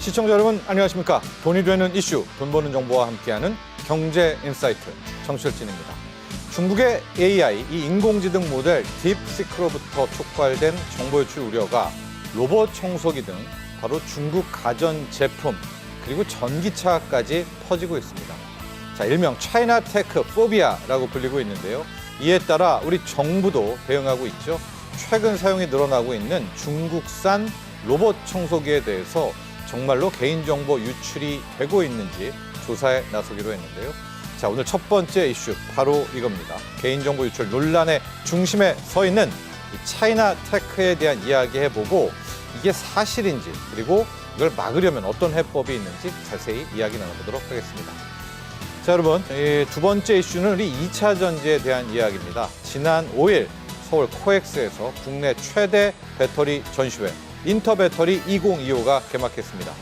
시청자 여러분 안녕하십니까? 돈이 되는 이슈, 돈 버는 정보와 함께하는 경제 인사이트 정철진입니다. 중국의 AI, 이 인공지능 모델 딥시크로부터 촉발된 정보 유출 우려가 로봇 청소기 등 바로 중국 가전 제품 그리고 전기차까지 퍼지고 있습니다. 자, 일명 차이나 테크 포비아라고 불리고 있는데요. 이에 따라 우리 정부도 대응하고 있죠. 최근 사용이 늘어나고 있는 중국산 로봇 청소기에 대해서 정말로 개인정보 유출이 되고 있는지 조사에 나서기로 했는데요. 자, 오늘 첫 번째 이슈 바로 이겁니다. 개인정보 유출 논란의 중심에 서 있는 이 차이나 테크에 대한 이야기 해보고 이게 사실인지 그리고 이걸 막으려면 어떤 해법이 있는지 자세히 이야기 나눠보도록 하겠습니다. 자, 여러분, 두 번째 이슈는 우리 2차 전지에 대한 이야기입니다. 지난 5일 서울 코엑스에서 국내 최대 배터리 전시회 인터배터리 2025가 개막했습니다.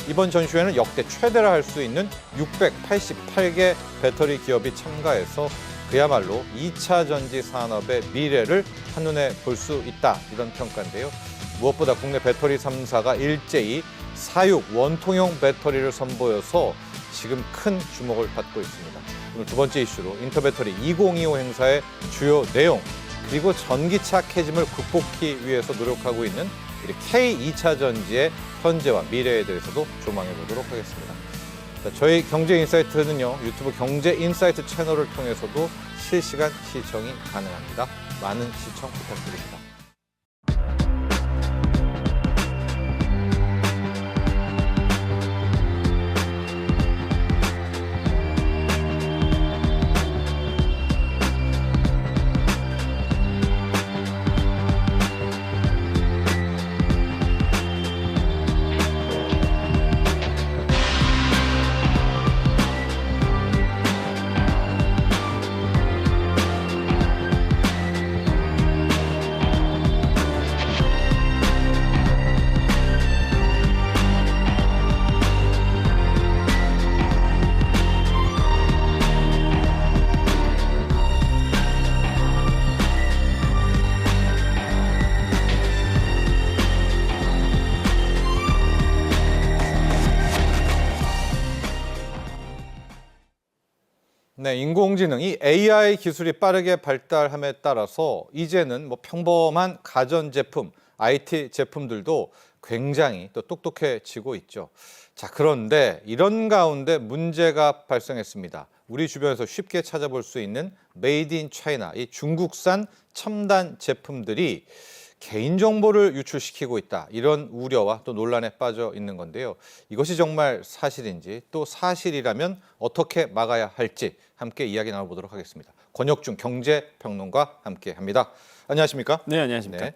이번 전시회는 역대 최대라 할 수 있는 688개 배터리 기업이 참가해서 그야말로 2차 전지 산업의 미래를 한눈에 볼 수 있다, 이런 평가인데요. 무엇보다 국내 배터리 3사가 일제히 사육 원통형 배터리를 선보여서 지금 큰 주목을 받고 있습니다. 오늘 두 번째 이슈로 인터배터리 2025 행사의 주요 내용 그리고 전기차 캐즘을 극복하기 위해서 노력하고 있는 우리 K2차 전지의 현재와 미래에 대해서도 조망해 보도록 하겠습니다. 자, 저희 경제인사이트는요, 유튜브 경제인사이트 채널을 통해서도 실시간 시청이 가능합니다. 많은 시청 부탁드립니다. 네, 인공지능, 이 AI 기술이 빠르게 발달함에 따라서 이제는 뭐 평범한 가전제품, IT 제품들도 굉장히 또 똑똑해지고 있죠. 자, 그런데 이런 가운데 문제가 발생했습니다. 우리 주변에서 쉽게 찾아볼 수 있는 메이드 인 차이나, 이 중국산 첨단 제품들이 개인정보를 유출시키고 있다, 이런 우려와 또 논란에 빠져 있는 건데요. 이것이 정말 사실인지 또 사실이라면 어떻게 막아야 할지 함께 이야기 나눠보도록 하겠습니다. 권혁중 경제평론가 함께합니다. 안녕하십니까? 네, 안녕하십니까? 네.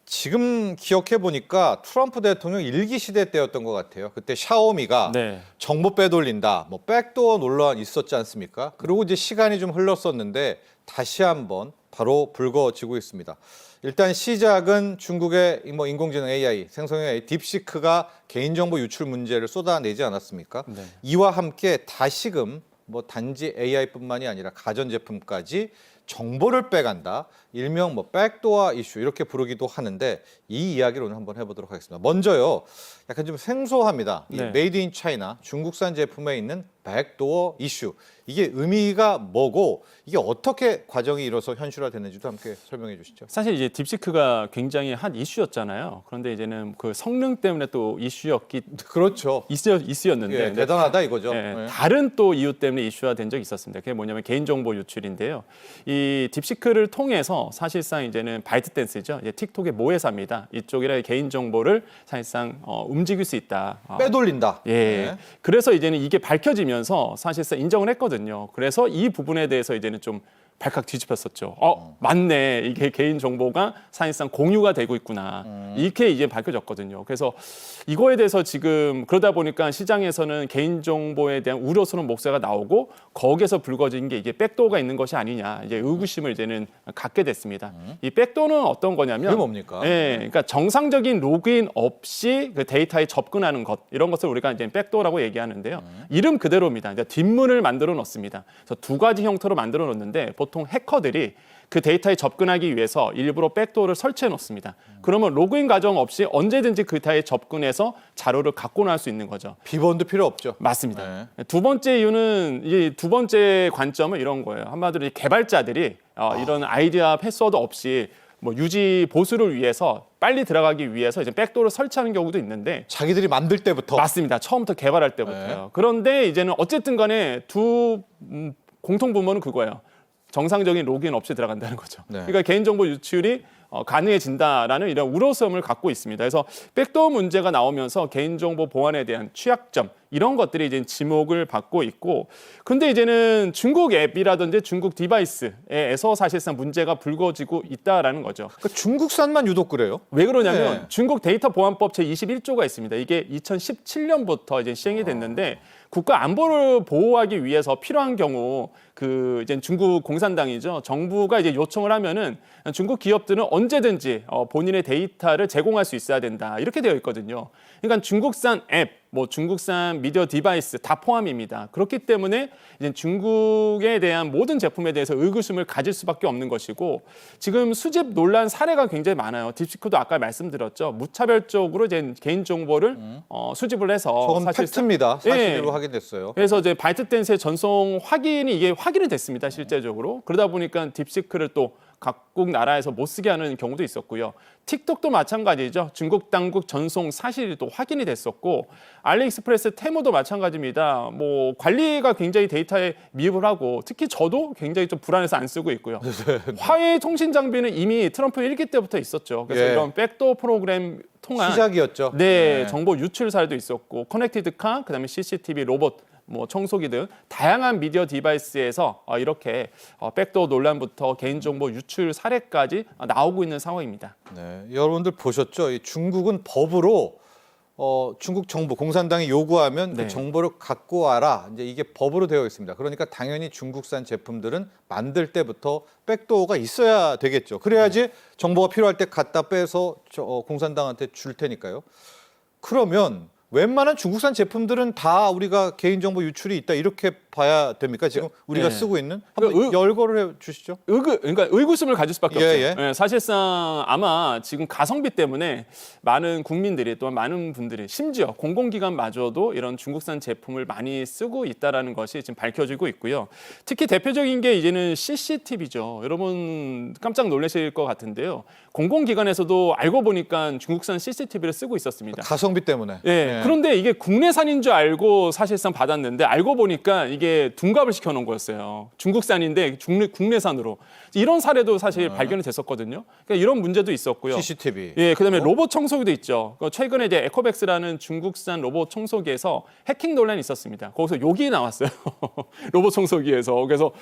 지금 기억해 보니까 트럼프 대통령 일기 시대 때였던 것 같아요. 그때 샤오미가 정보 빼돌린다, 뭐 백도어 논란 있었지 않습니까? 그리고 이제 시간이 좀 흘렀었는데 다시 한번 바로 불거지고 있습니다. 일단 시작은 중국의 뭐 인공지능 AI, 생성형 AI, 딥시크가 개인정보 유출 문제를 쏟아내지 않았습니까? 네. 이와 함께 다시금 뭐 단지 AI뿐만이 아니라 가전제품까지 정보를 빼간다, 일명 뭐 백도어 이슈 이렇게 부르기도 하는데 이 이야기를 오늘 한번 해보도록 하겠습니다. 먼저요, 약간 좀 생소합니다. 이 메이드 인 차이나 중국산 제품에 있는 백도어 이슈, 이게 의미가 뭐고 이게 어떻게 과정이 이뤄서 현실화됐는지도 함께 설명해 주시죠. 사실 이제 딥시크가 굉장히 한 이슈였잖아요. 그런데 이제는 그 성능 때문에 또 이슈였기 그렇죠. 이슈였는데 예, 대단하다 이거죠. 예, 다른 또 이유 때문에 이슈화 된 적이 있었습니다. 그게 뭐냐면 개인정보 유출인데요. 이 딥시크를 통해서 사실상 이제는 바이트댄스죠. 이제 틱톡의 모회사입니다. 이쪽이라 개인정보를 사실상 움직일 수 있다. 빼돌린다. 예. 네. 그래서 이제는 이게 밝혀지면서 사실상 인정을 했거든요. 그래서 이 부분에 대해서 이제는 좀 발칵 뒤집혔었죠. 맞네. 이게 개인 정보가 사실상 공유가 되고 있구나. 이렇게 이제 밝혀졌거든요. 그래서 이거에 대해서 지금 그러다 보니까 시장에서는 개인 정보에 대한 우려스러운 목소리가 나오고 거기에서 불거진 게 이게 백도어가 있는 것이 아니냐. 이제 의구심을 이제는 갖게 됐습니다. 이 백도어는 어떤 거냐면 그게 뭡니까? 예, 그러니까 정상적인 로그인 없이 그 데이터에 접근하는 것, 이런 것을 우리가 이제 백도어라고 얘기하는데요. 이름 그대로입니다. 이제 뒷문을 만들어 놓습니다. 그래서 두 가지 형태로 만들어 놓는데 보통 해커들이 그 데이터에 접근하기 위해서 일부러 백도어를 설치해 놓습니다. 그러면 로그인 과정 없이 언제든지 그 데이터에 접근해서 자료를 갖고 나올 수 있는 거죠. 비번도 필요 없죠. 맞습니다. 두 번째 이유는 이 두 번째 관점은 이런 거예요. 한마디로 이 개발자들이 이런 아이디와 패스워드 없이 뭐 유지 보수를 위해서 빨리 들어가기 위해서 이제 백도어를 설치하는 경우도 있는데 자기들이 만들 때부터. 맞습니다. 처음부터 개발할 때부터요. 그런데 이제는 어쨌든 간에 두 공통 부분은 그거예요. 정상적인 로그인 없이 들어간다는 거죠. 네. 그러니까 개인정보 유출이 가능해진다라는 이런 우려점을 갖고 있습니다. 그래서 백도어 문제가 나오면서 개인정보 보안에 대한 취약점 이런 것들이 이제 지목을 받고 있고, 근데 이제는 중국 앱이라든지 중국 디바이스에서 사실상 문제가 불거지고 있다라는 거죠. 그러니까 중국산만 유독 그래요. 왜 그러냐면 네. 중국 데이터 보안법 제 21조가 있습니다. 이게 2017년부터 이제 시행이 됐는데 국가 안보를 보호하기 위해서 필요한 경우 그 이제 중국 공산당이죠. 정부가 이제 요청을 하면은 중국 기업들은 언제든지 본인의 데이터를 제공할 수 있어야 된다. 이렇게 되어 있거든요. 그러니까 중국산 앱, 뭐 중국산 미디어 디바이스 다 포함입니다. 그렇기 때문에 이제 중국에 대한 모든 제품에 대해서 의구심을 가질 수밖에 없는 것이고, 지금 수집 논란 사례가 굉장히 많아요. 딥시크도 아까 말씀드렸죠. 무차별적으로 이제 개인 정보를 수집을 해서 저건 팩트입니다. 사실로 예. 확인됐어요. 그래서 이제 바이트댄스의 전송 확인이 이게 확인이 됐습니다. 실제적으로. 그러다 보니까 딥시크를 또 각국 나라에서 못 쓰게 하는 경우도 있었고요. 틱톡도 마찬가지죠. 중국 당국 전송 사실이 또 확인이 됐었고, 알리익스프레스 테무도 마찬가지입니다. 뭐 관리가 굉장히 데이터에 미흡을 하고, 특히 저도 굉장히 좀 불안해서 안 쓰고 있고요. 화웨이 통신 장비는 이미 트럼프 1기 때부터 있었죠. 그래서 예. 이런 백도어 프로그램 통한 시작이었죠. 네, 정보 유출 사례도 있었고, 커넥티드 카, 그다음에 CCTV, 로봇, 뭐 청소기 등 다양한 미디어 디바이스에서 이렇게 백도어 논란부터 개인정보 유출 사례까지 나오고 있는 상황입니다. 네, 여러분들 보셨죠? 이 중국은 법으로 중국 정부 공산당이 요구하면 네. 그 정보를 갖고 와라. 이제 이게 법으로 되어 있습니다. 그러니까 당연히 중국산 제품들은 만들 때부터 백도어가 있어야 되겠죠. 그래야지 정보가 필요할 때 갖다 빼서 공산당한테 줄 테니까요. 그러면 웬만한 중국산 제품들은 다 우리가 개인정보 유출이 있다 이렇게 봐야 됩니까? 지금 우리가 네. 쓰고 있는 한번 그러니까 열거를 해 주시죠. 그러니까 의구심을 가질 수밖에 예, 없죠. 예. 예, 사실상 아마 지금 가성비 때문에 많은 국민들이, 또한 많은 분들이, 심지어 공공기관마저도 이런 중국산 제품을 많이 쓰고 있다라는 것이 지금 밝혀지고 있고요. 특히 대표적인 게 이제는 CCTV죠. 여러분 깜짝 놀라실 것 같은데요. 공공기관에서도 알고 보니까 중국산 CCTV를 쓰고 있었습니다. 가성비 때문에. 예. 그런데 이게 국내산인 줄 알고 사실상 받았는데, 알고 보니까 이게 둔갑을 시켜놓은 거였어요. 중국산인데 국내산으로. 이런 사례도 사실 발견이 됐었거든요. 그러니까 이런 문제도 있었고요. CCTV. 예, 그다음에 로봇 청소기도 있죠. 최근에 이제 에코백스라는 중국산 로봇 청소기에서 해킹 논란이 있었습니다. 거기서 욕이 나왔어요. 로봇 청소기에서. 그래서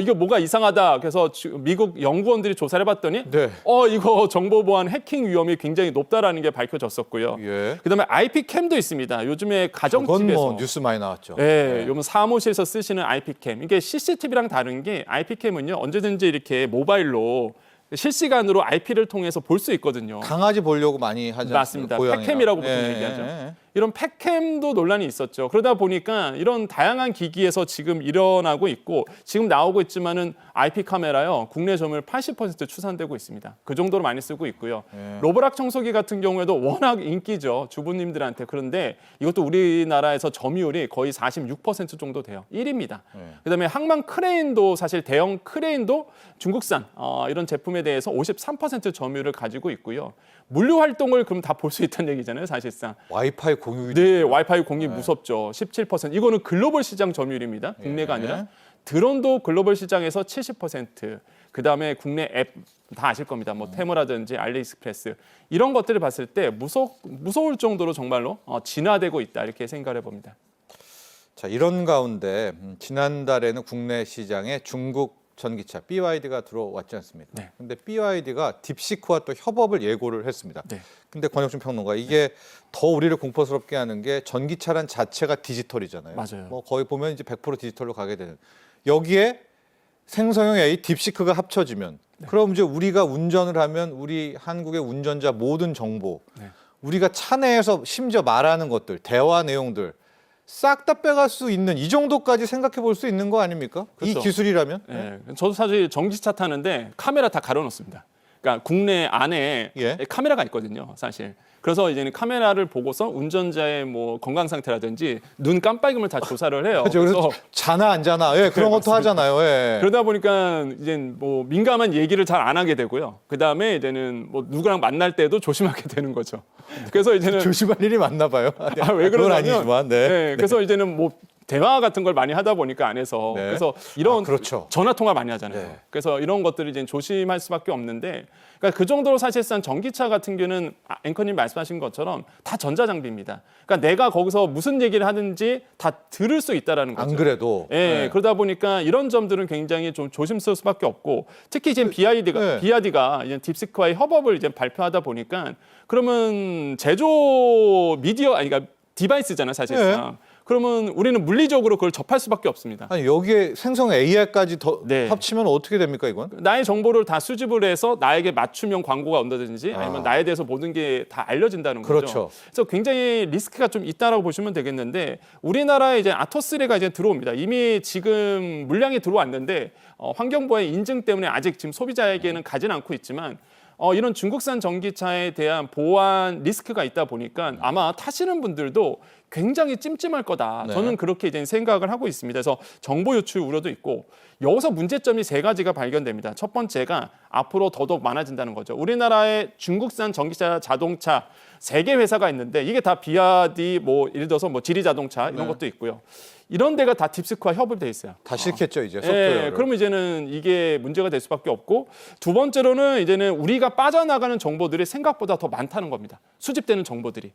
이게 뭐가 이상하다. 그래서 미국 연구원들이 조사를 해봤더니 네. 이거 정보 보안 해킹 위험이 굉장히 높다라는 게 밝혀졌었고요. 예. 그다음에 IP 캠도 있습니다. 요즘에 그건 가정집에서 뭐 뉴스 많이 나왔죠. 예, 요즘 사무실에서 쓰시는 IP캠. 이게 CCTV랑 다른 게 IP캠은요, 언제든지 이렇게 모바일로 실시간으로 IP를 통해서 볼 수 있거든요. 강아지 보려고 많이 하지 맞습니다. 않습니까? 고양이나. 팩캠이라고 보통 예, 얘기하죠. 예. 이런 팩캠도 논란이 있었죠. 그러다 보니까 이런 다양한 기기에서 지금 일어나고 있고, 지금 나오고 있지만은 IP 카메라요, 국내 점유율 80% 추산되고 있습니다. 그 정도로 많이 쓰고 있고요. 예. 로보락 청소기 같은 경우에도 워낙 인기죠, 주부님들한테. 그런데 이것도 우리나라에서 점유율이 거의 46% 정도 돼요. 1위입니다. 그다음에 항만 크레인도, 사실 대형 크레인도 중국산 이런 제품에 대해서 53% 점유율을 가지고 있고요. 물류 활동을 그럼 다 볼 수 있다는 얘기잖아요, 사실상. 와이파이 공유. 네, 와이파이 공유 무섭죠. 17%. 이거는 글로벌 시장 점유율입니다. 국내가 아니라. 드론도 글로벌 시장에서 70%. 그다음에 국내 앱 다 아실 겁니다. 뭐 테무라든지 알리익스프레스. 이런 것들을 봤을 때 무서울 정도로 정말로 진화되고 있다, 이렇게 생각을 해봅니다. 자, 이런 가운데 지난달에는 국내 시장에 중국 전기차 BYD가 들어왔지 않습니까? 네. 근데 BYD가 딥시크와 또 협업을 예고를 했습니다. 네. 근데 권혁준 평론가, 이게 더 우리를 공포스럽게 하는 게 전기차란 자체가 디지털이잖아요. 맞아요. 뭐 거의 보면 이제 100% 디지털로 가게 되는. 여기에 생성형 AI 딥시크가 합쳐지면 그럼 이제 우리가 운전을 하면 우리 한국의 운전자 모든 정보, 우리가 차 내에서 심지어 말하는 것들, 대화 내용들 싹 다 빼갈 수 있는 이 정도까지 생각해 볼 수 있는 거 아닙니까? 그렇죠. 이 기술이라면? 예, 저도 사실 전기차 타는데 카메라 다 가려놓습니다. 그러니까 국내 안에 예. 카메라가 있거든요, 사실. 그래서 이제는 카메라를 보고서 운전자의 뭐 건강 상태라든지 눈 깜빡임을 다 조사를 해요. 그렇죠. 그래서 자나 안 자나, 예, 그런 것도 하잖아요. 예. 그러다 보니까 이제 뭐 민감한 얘기를 잘 안 하게 되고요. 그 다음에 이제는 뭐 누구랑 만날 때도 조심하게 되는 거죠. 그래서 이제는 조심할 일이 많나 봐요. 왜 그건 그러냐면 아니지만, 네. 네, 그래서 이제는 뭐 대화 같은 걸 많이 하다 보니까 안에서 네. 그래서 이런 그렇죠. 전화 통화 많이 하잖아요. 네. 그래서 이런 것들을 이제 조심할 수밖에 없는데, 그러니까 그 정도로 사실상 전기차 같은 경우는 앵커님 말씀하신 것처럼 다 전자장비입니다. 그러니까 내가 거기서 무슨 얘기를 하는지 다 들을 수 있다라는 거죠. 안 그래도. 예, 네. 그러다 보니까 이런 점들은 굉장히 좀 조심스러울 수밖에 없고, 특히 지금 네. BYD가 이제 딥시크와의 협업을 이제 발표하다 보니까 그러면 제조 미디어 아니 그러니까 디바이스잖아요, 사실상. 그러면 우리는 물리적으로 그걸 접할 수밖에 없습니다. 아니 여기에 생성 AI까지 더 네. 합치면 어떻게 됩니까 이건? 나의 정보를 다 수집을 해서 나에게 맞춤형 광고가 온다든지 아니면 나에 대해서 모든 게 다 알려진다는 거죠. 그렇죠. 그래서 굉장히 리스크가 좀 있다라고 보시면 되겠는데, 우리나라에 이제 아토3가 이제 들어옵니다. 이미 지금 물량이 들어왔는데 환경부의 인증 때문에 아직 지금 소비자에게는 가진 않고 있지만 이런 중국산 전기차에 대한 보안 리스크가 있다 보니까 아마 타시는 분들도 굉장히 찜찜할 거다. 네. 저는 그렇게 이제 생각을 하고 있습니다. 그래서 정보 유출 우려도 있고, 여기서 문제점이 세 가지가 발견됩니다. 첫 번째가 앞으로 더더욱 많아진다는 거죠. 우리나라의 중국산 전기차 자동차 3개 회사가 있는데 이게 다 비아디 뭐 예를 들어서 뭐 지리자동차 이런 네. 것도 있고요. 이런 데가 다 딥시크와 협업이 돼 있어요. 다 싫겠죠 이제 소프트웨어를. 그러면 이제는 이게 문제가 될 수밖에 없고, 두 번째로는 이제는 우리가 빠져나가는 정보들이 생각보다 더 많다는 겁니다. 수집되는 정보들이.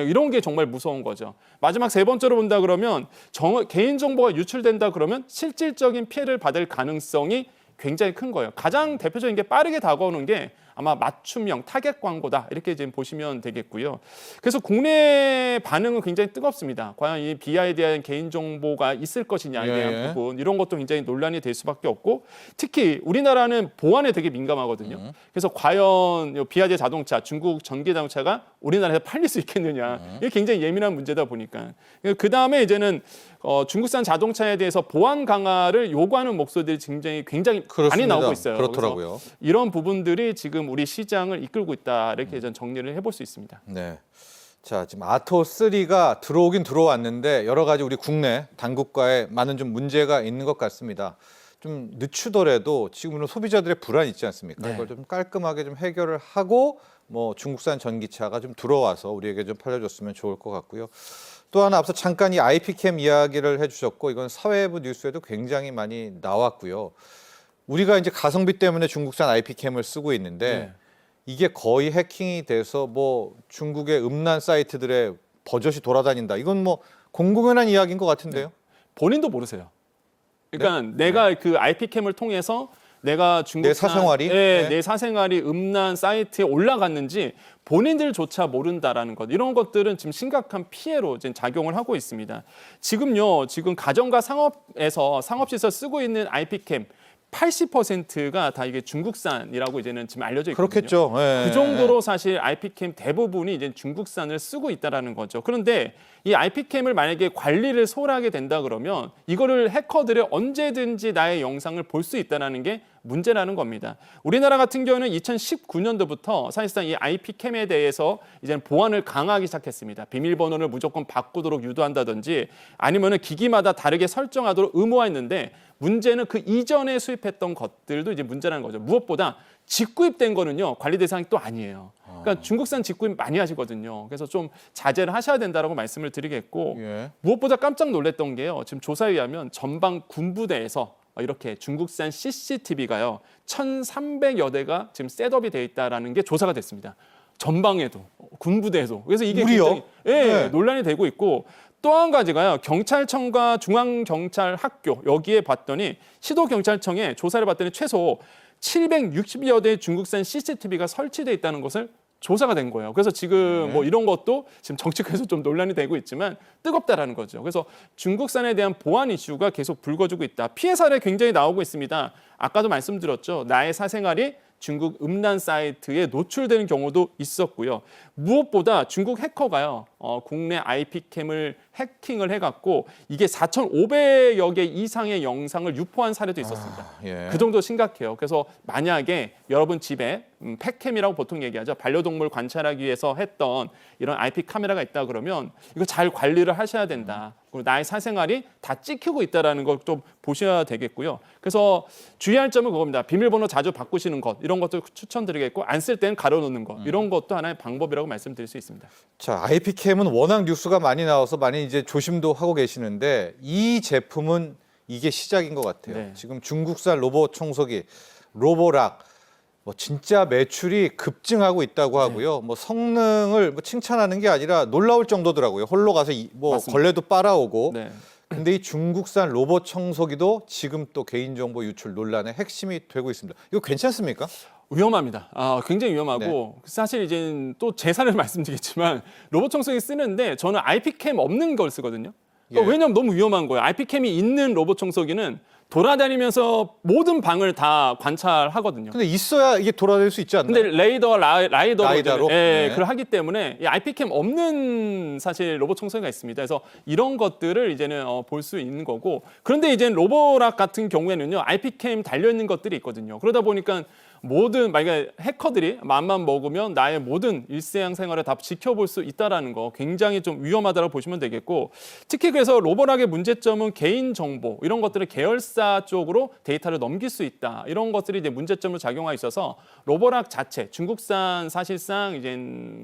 이런 게 정말 무서운 거죠. 마지막 세 번째로 본다 그러면 개인 정보가 유출된다 그러면 실질적인 피해를 받을 가능성이 굉장히 큰 거예요. 가장 대표적인 게 빠르게 다가오는 게 아마 맞춤형 타겟 광고다, 이렇게 지금 보시면 되겠고요. 그래서 국내 반응은 굉장히 뜨겁습니다. 과연 이 BI에 대한 개인 정보가 있을 것이냐에 대한 부분, 이런 것도 굉장히 논란이 될 수밖에 없고, 특히 우리나라는 보안에 되게 민감하거든요. 그래서 과연 BI의 자동차, 중국 전기 자동차가 우리나라에서 팔릴 수 있겠느냐, 이게 굉장히 예민한 문제다 보니까. 그 다음에 이제는 중국산 자동차에 대해서 보안 강화를 요구하는 목소리들이 굉장히 그렇습니다. 많이 나오고 있어요. 그렇더라고요. 그래서 이런 부분들이 지금 우리 시장을 이끌고 있다, 이렇게 전 정리를 해볼 수 있습니다. 네. 자, 지금 아토3가 들어오긴 들어왔는데 여러 가지 우리 국내 당국과의 많은 좀 문제가 있는 것 같습니다. 좀 늦추더라도 지금은 소비자들의 불안이 있지 않습니까? 네. 이걸 좀 깔끔하게 좀 해결을 하고 뭐 중국산 전기차가 좀 들어와서 우리에게 좀 팔려줬으면 좋을 것 같고요. 또 하나 앞서 잠깐 이 IP캠 이야기를 해주셨고, 이건 사회부 뉴스에도 굉장히 많이 나왔고요. 우리가 이제 가성비 때문에 중국산 IP캠을 쓰고 있는데 네. 이게 거의 해킹이 돼서 뭐 중국의 음란 사이트들의 버젓이 돌아다닌다. 이건 뭐 공공연한 이야기인 것 같은데요. 본인도 모르세요. 그러니까 내가 그 IP캠을 통해서 내가 중국산 내 사생활이? 네. 내 사생활이 음란 사이트에 올라갔는지 본인들조차 모른다라는 것, 이런 것들은 지금 심각한 피해로 지금 작용을 하고 있습니다. 지금 가정과 상업에서 상업시설 쓰고 있는 IP캠 80%가 다 이게 중국산이라고 이제는 지금 알려져 있거든요. 그렇겠죠. 예. 그 정도로 사실 IP캠 대부분이 이제 중국산을 쓰고 있다라는 거죠. 그런데 이 IP캠을 만약에 관리를 소홀하게 된다 그러면 이거를 해커들이 언제든지 나의 영상을 볼 수 있다는 게 문제라는 겁니다. 우리나라 같은 경우는 2019년도부터 사실상 이 IP캠에 대해서 이제 보안을 강화하기 시작했습니다. 비밀번호를 무조건 바꾸도록 유도한다든지 아니면은 기기마다 다르게 설정하도록 의무화했는데, 문제는 그 이전에 수입했던 것들도 이제 문제라는 거죠. 무엇보다 직구입된 거는요, 관리 대상이 또 아니에요. 그러니까 중국산 직구입 많이 하시거든요. 그래서 좀 자제를 하셔야 된다라고 말씀을 드리겠고, 예. 무엇보다 깜짝 놀랐던 게요, 지금 조사에 의하면 전방 군부대에서 이렇게 중국산 CCTV가요 1,300여 대가 지금 셋업이 돼 있다라는 게 조사가 됐습니다. 전방에도 군부대에도. 그래서 이게 우리요? 굉장히 네. 논란이 되고 있고, 또 한 가지가요, 경찰청과 중앙경찰학교 여기에 봤더니 시도경찰청에 조사를 봤더니 최소 760여 대의 중국산 CCTV가 설치돼 있다는 것을 조사가 된 거예요. 그래서 지금 뭐 이런 것도 지금 정치권에서 좀 논란이 되고 있지만 뜨겁다라는 거죠. 그래서 중국산에 대한 보안 이슈가 계속 불거지고 있다. 피해 사례 굉장히 나오고 있습니다. 아까도 말씀드렸죠. 나의 사생활이 중국 음란 사이트에 노출되는 경우도 있었고요. 무엇보다 중국 해커가요, 국내 IP캠을 해킹을 해갖고 이게 4,500여 개 이상의 영상을 유포한 사례도 있었습니다. 예. 그 정도 심각해요. 그래서 만약에 여러분 집에 펫캠이라고 보통 얘기하죠. 반려동물 관찰하기 위해서 했던 이런 IP 카메라가 있다 그러면 이거 잘 관리를 하셔야 된다. 그리고 나의 사생활이 다 찍히고 있다는 걸 좀 보셔야 되겠고요. 그래서 주의할 점은 그겁니다. 비밀번호 자주 바꾸시는 것 이런 것도 추천드리겠고 안 쓸 때는 가려놓는 것 이런 것도 하나의 방법이라고 말씀드릴 수 있습니다. 자, IP캠은 워낙 뉴스가 많이 나와서 많이 이제 조심도 하고 계시는데 이 제품은 이게 시작인 것 같아요. 네. 지금 중국산 로봇 청소기 로보락 뭐 진짜 매출이 급증하고 있다고 하고요. 뭐 성능을 뭐 칭찬하는 게 아니라 놀라울 정도더라고요. 홀로 가서 뭐 맞습니다. 걸레도 빨아오고. 네. 근데 이 중국산 로봇 청소기도 지금 또 개인정보 유출 논란의 핵심이 되고 있습니다. 이거 괜찮습니까? 위험합니다. 굉장히 위험하고 사실 이제 또 제사를 말씀드리겠지만 로봇 청소기 쓰는데 저는 IP캠 없는 걸 쓰거든요. 그러니까 예. 왜냐하면 너무 위험한 거예요. IP캠이 있는 로봇 청소기는 돌아다니면서 모든 방을 다 관찰하거든요. 근데 있어야 이게 돌아다닐 수 있지 않나요? 근데 라이더로 라이더로? 네. 그걸 하기 때문에 이 IP캠 없는 사실 로봇 청소기가 있습니다. 그래서 이런 것들을 이제는 볼 수 있는 거고 그런데 이제 로보락 같은 경우에는요 IP캠 달려 있는 것들이 있거든요. 그러다 보니까 모든 만약에 해커들이 맘만 먹으면 나의 모든 일상생활을 다 지켜볼 수 있다라는 거 굉장히 좀 위험하다고 보시면 되겠고 특히 그래서 로보락의 문제점은 개인 정보 이런 것들을 계열사 쪽으로 데이터를 넘길 수 있다 이런 것들이 이제 문제점으로 작용하고 있어서 로보락 자체 중국산 사실상 이제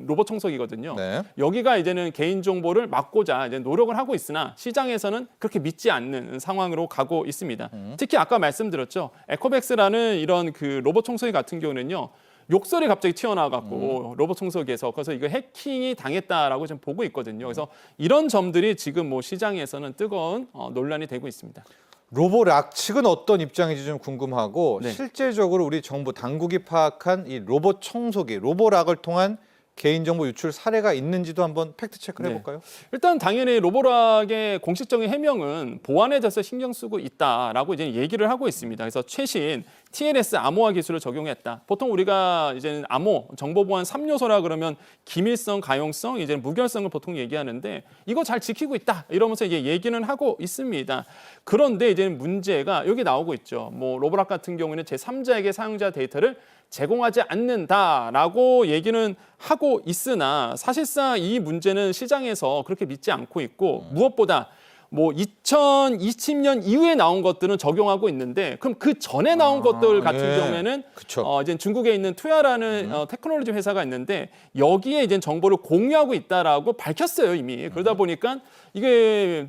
로봇 청소기거든요. 네. 여기가 이제는 개인 정보를 막고자 이제 노력을 하고 있으나 시장에서는 그렇게 믿지 않는 상황으로 가고 있습니다. 특히 아까 말씀드렸죠 에코백스라는 이런 그 로봇 청소기 같은 경우는요. 욕설이 갑자기 튀어나와갖고 로봇 청소기에서 그래서 이거 해킹이 당했다라고 좀 보고 있거든요. 그래서 이런 점들이 지금 뭐 시장에서는 뜨거운 논란이 되고 있습니다. 로보락 측은 어떤 입장인지 좀 궁금하고 네. 실제적으로 우리 정부 당국이 파악한 이 로봇 청소기, 로보락을 통한 개인정보 유출 사례가 있는지도 한번 팩트 체크를 네. 해볼까요? 일단 당연히 로보락의 공식적인 해명은 보안에 대해서 신경 쓰고 있다라고 이제 얘기를 하고 있습니다. 그래서 최신 TLS 암호화 기술을 적용했다. 보통 우리가 이제 암호 정보 보안 3요소라 그러면 기밀성, 가용성, 이제 무결성을 보통 얘기하는데 이거 잘 지키고 있다. 이러면서 이제 얘기는 하고 있습니다. 그런데 이제 문제가 여기 나오고 있죠. 뭐 로보락 같은 경우에는 제3자에게 사용자 데이터를 제공하지 않는다라고 얘기는 하고 있으나 사실상 이 문제는 시장에서 그렇게 믿지 않고 있고 무엇보다 뭐 2020년 이후에 나온 것들은 적용하고 있는데 그럼 그 전에 나온 것들 같은 네. 경우에는 그쵸. 이제 중국에 있는 투야라는 테크놀로지 회사가 있는데 여기에 이제 정보를 공유하고 있다라고 밝혔어요 이미. 그러다 보니까 이게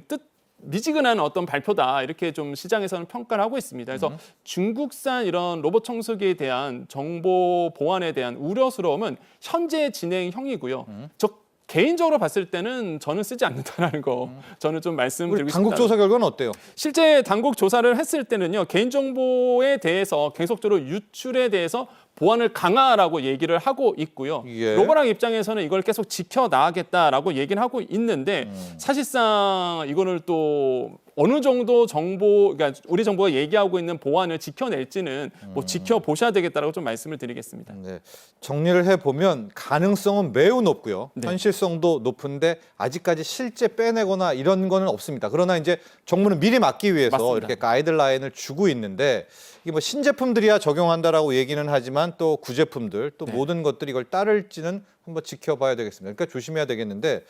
미지근한 어떤 발표다 이렇게 좀 시장에서는 평가를 하고 있습니다. 그래서 중국산 이런 로봇 청소기에 대한 정보 보안에 대한 우려스러움은 현재 진행형이고요. 저 개인적으로 봤을 때는 저는 쓰지 않는다라는 거 저는 좀 말씀드리고 우리 싶습니다. 당국 조사 결과는 어때요? 실제 당국 조사를 했을 때는요 개인정보에 대해서 계속적으로 유출에 대해서 보안을 강화하라고 얘기를 하고 있고요. 예. 로보락 입장에서는 이걸 계속 지켜나가겠다라고 얘기를 하고 있는데 사실상 이거를 또 어느 정도 정보, 그러니까 우리 정부가 얘기하고 있는 보안을 지켜낼지는 뭐 지켜보셔야 되겠다라고 좀 말씀을 드리겠습니다. 네. 정리를 해보면 가능성은 매우 높고요. 네. 현실성도 높은데 아직까지 실제 빼내거나 이런 거는 없습니다. 그러나 이제 정부는 미리 막기 위해서 맞습니다. 이렇게 가이드라인을 주고 있는데 이게 뭐 신제품들이야 적용한다라고 얘기는 하지만 또 구제품들 또 네. 모든 것들이 이걸 따를지는 한번 지켜봐야 되겠습니다. 그러니까 조심해야 되겠는데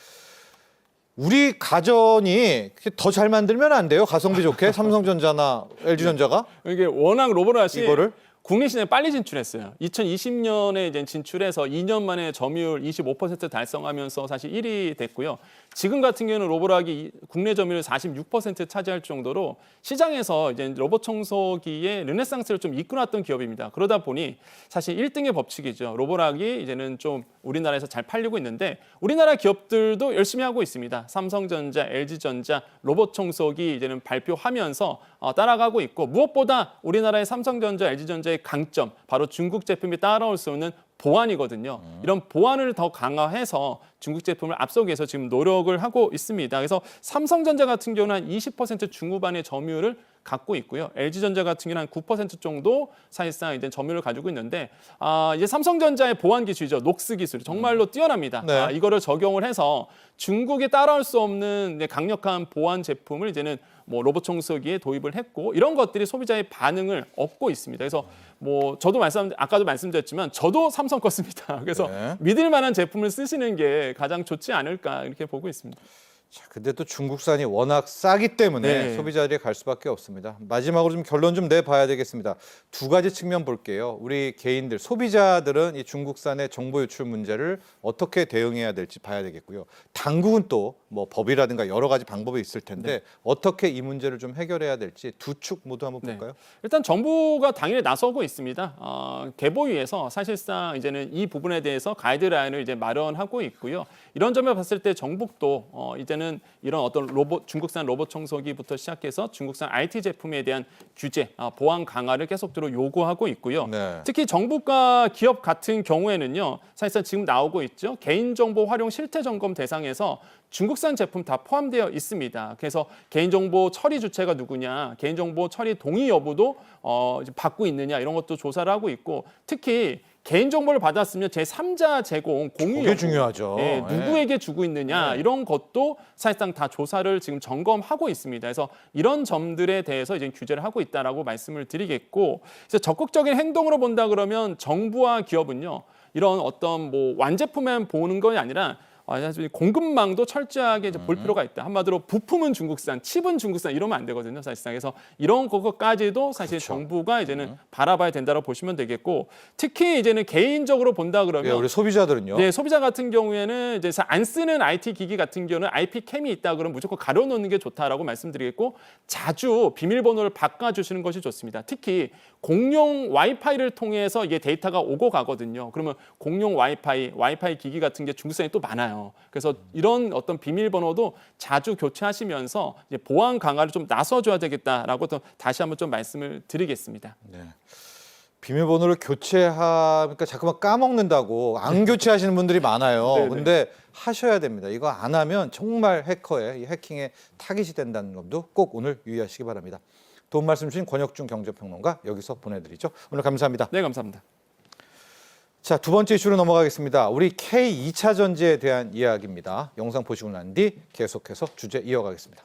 우리 가전이 더 잘 만들면 안 돼요? 가성비 좋게 삼성전자나 LG전자가 이게 워낙 로보락이 이거를 국내 시장에 빨리 진출했어요. 2020년에 이제 진출해서 2년 만에 점유율 25% 달성하면서 사실 1위 됐고요. 지금 같은 경우는 로보락이 국내 점유율 46% 차지할 정도로 시장에서 이제 로봇 청소기의 르네상스를 좀 이끌어왔던 기업입니다. 그러다 보니 사실 1등의 법칙이죠. 로보락이 이제는 좀 우리나라에서 잘 팔리고 있는데 우리나라 기업들도 열심히 하고 있습니다. 삼성전자, LG전자 로봇 청소기 이제는 발표하면서 따라가고 있고 무엇보다 우리나라의 삼성전자, LG전자의 강점 바로 중국 제품이 따라올 수 없는 보안이거든요. 이런 보안을 더 강화해서 중국 제품을 앞서기 위해서 지금 노력을 하고 있습니다. 그래서 삼성전자 같은 경우는 한 20% 중후반의 점유율을 갖고 있고요. LG전자 같은 경우는 한 9% 정도 사실상 이제 점유율을 가지고 있는데 이제 삼성전자의 보안 기술이죠. 녹스 기술 정말로 뛰어납니다. 네. 이거를 적용을 해서 중국에 따라올 수 없는 이제 강력한 보안 제품을 이제는 뭐 로봇 청소기에 도입을 했고 이런 것들이 소비자의 반응을 얻고 있습니다. 그래서 뭐 저도 아까도 말씀드렸지만 저도 삼성 거 씁니다. 그래서 네. 믿을 만한 제품을 쓰시는 게 가장 좋지 않을까 이렇게 보고 있습니다. 자, 근데 또 중국산이 워낙 싸기 때문에 네. 소비자들이 갈 수밖에 없습니다. 마지막으로 좀 결론 좀 내봐야 되겠습니다. 두 가지 측면 볼게요. 우리 개인들, 소비자들은 이 중국산의 정보 유출 문제를 어떻게 대응해야 될지 봐야 되겠고요. 당국은 또 뭐 법이라든가 여러 가지 방법이 있을 텐데 어떻게 이 문제를 좀 해결해야 될지 두 축 모두 한번 볼까요? 일단 정부가 당연히 나서고 있습니다. 개보위에서 사실상 이제는 이 부분에 대해서 가이드라인을 이제 마련하고 있고요. 이런 점에 봤을 때 정부도 이제는 이런 어떤 중국산 로봇 청소기부터 시작해서 중국산 IT 제품에 대한 규제, 보안 강화를 계속적으로 요구하고 있고요. 네. 특히 정부가 기업 같은 경우에는요, 사실상 지금 나오고 있죠. 개인정보 활용 실태 점검 대상에서 중국산 제품 다 포함되어 있습니다. 그래서 개인정보 처리 주체가 누구냐, 개인정보 처리 동의 여부도 이제 받고 있느냐 이런 것도 조사를 하고 있고 특히 개인정보를 받았으면 제3자 제공 공유 그게 여부, 중요하죠. 예, 네. 누구에게 주고 있느냐 이런 것도 사실상 다 조사를 지금 점검하고 있습니다. 그래서 이런 점들에 대해서 이제 규제를 하고 있다라고 말씀을 드리겠고, 그래서 적극적인 행동으로 본다 그러면 정부와 기업은요 이런 어떤 뭐 완제품만 보는 건 아니라 사실 공급망도 철저하게 이제 볼 필요가 있다. 한마디로 부품은 중국산, 칩은 중국산 이러면 안 되거든요, 사실상. 그래서 이런 것까지도 사실 그렇죠. 정부가 이제는 바라봐야 된다고 보시면 되겠고, 특히 이제는 개인적으로 본다 예, 그러면 우리 소비자들은요. 네, 소비자 같은 경우에는 이제 안 쓰는 IT 기기 같은 경우는 IP 캠이 있다 그러면 무조건 가려놓는 게 좋다라고 말씀드리겠고, 자주 비밀번호를 바꿔주시는 것이 좋습니다. 특히 공용 와이파이를 통해서 이게 데이터가 오고 가거든요. 그러면 공용 와이파이 기기 같은 게 중국산이 또 많아요. 그래서 이런 어떤 비밀번호도 자주 교체하시면서 이제 보안 강화를 좀 나서줘야 되겠다라고 또 다시 한번 좀 말씀을 드리겠습니다. 네. 비밀번호를 교체하니까 자꾸만 까먹는다고 안 교체하시는 분들이 많아요. 네네. 근데 하셔야 됩니다. 이거 안 하면 정말 해커의 이 해킹에 타깃이 된다는 점도 꼭 오늘 유의하시기 바랍니다. 도움 말씀 주신 권혁중 경제평론가 여기서 보내드리죠. 오늘 감사합니다. 네, 감사합니다. 자, 두 번째 이슈로 넘어가겠습니다. 우리 K2차 전지에 대한 이야기입니다. 영상 보시고 난 뒤 계속해서 주제 이어가겠습니다.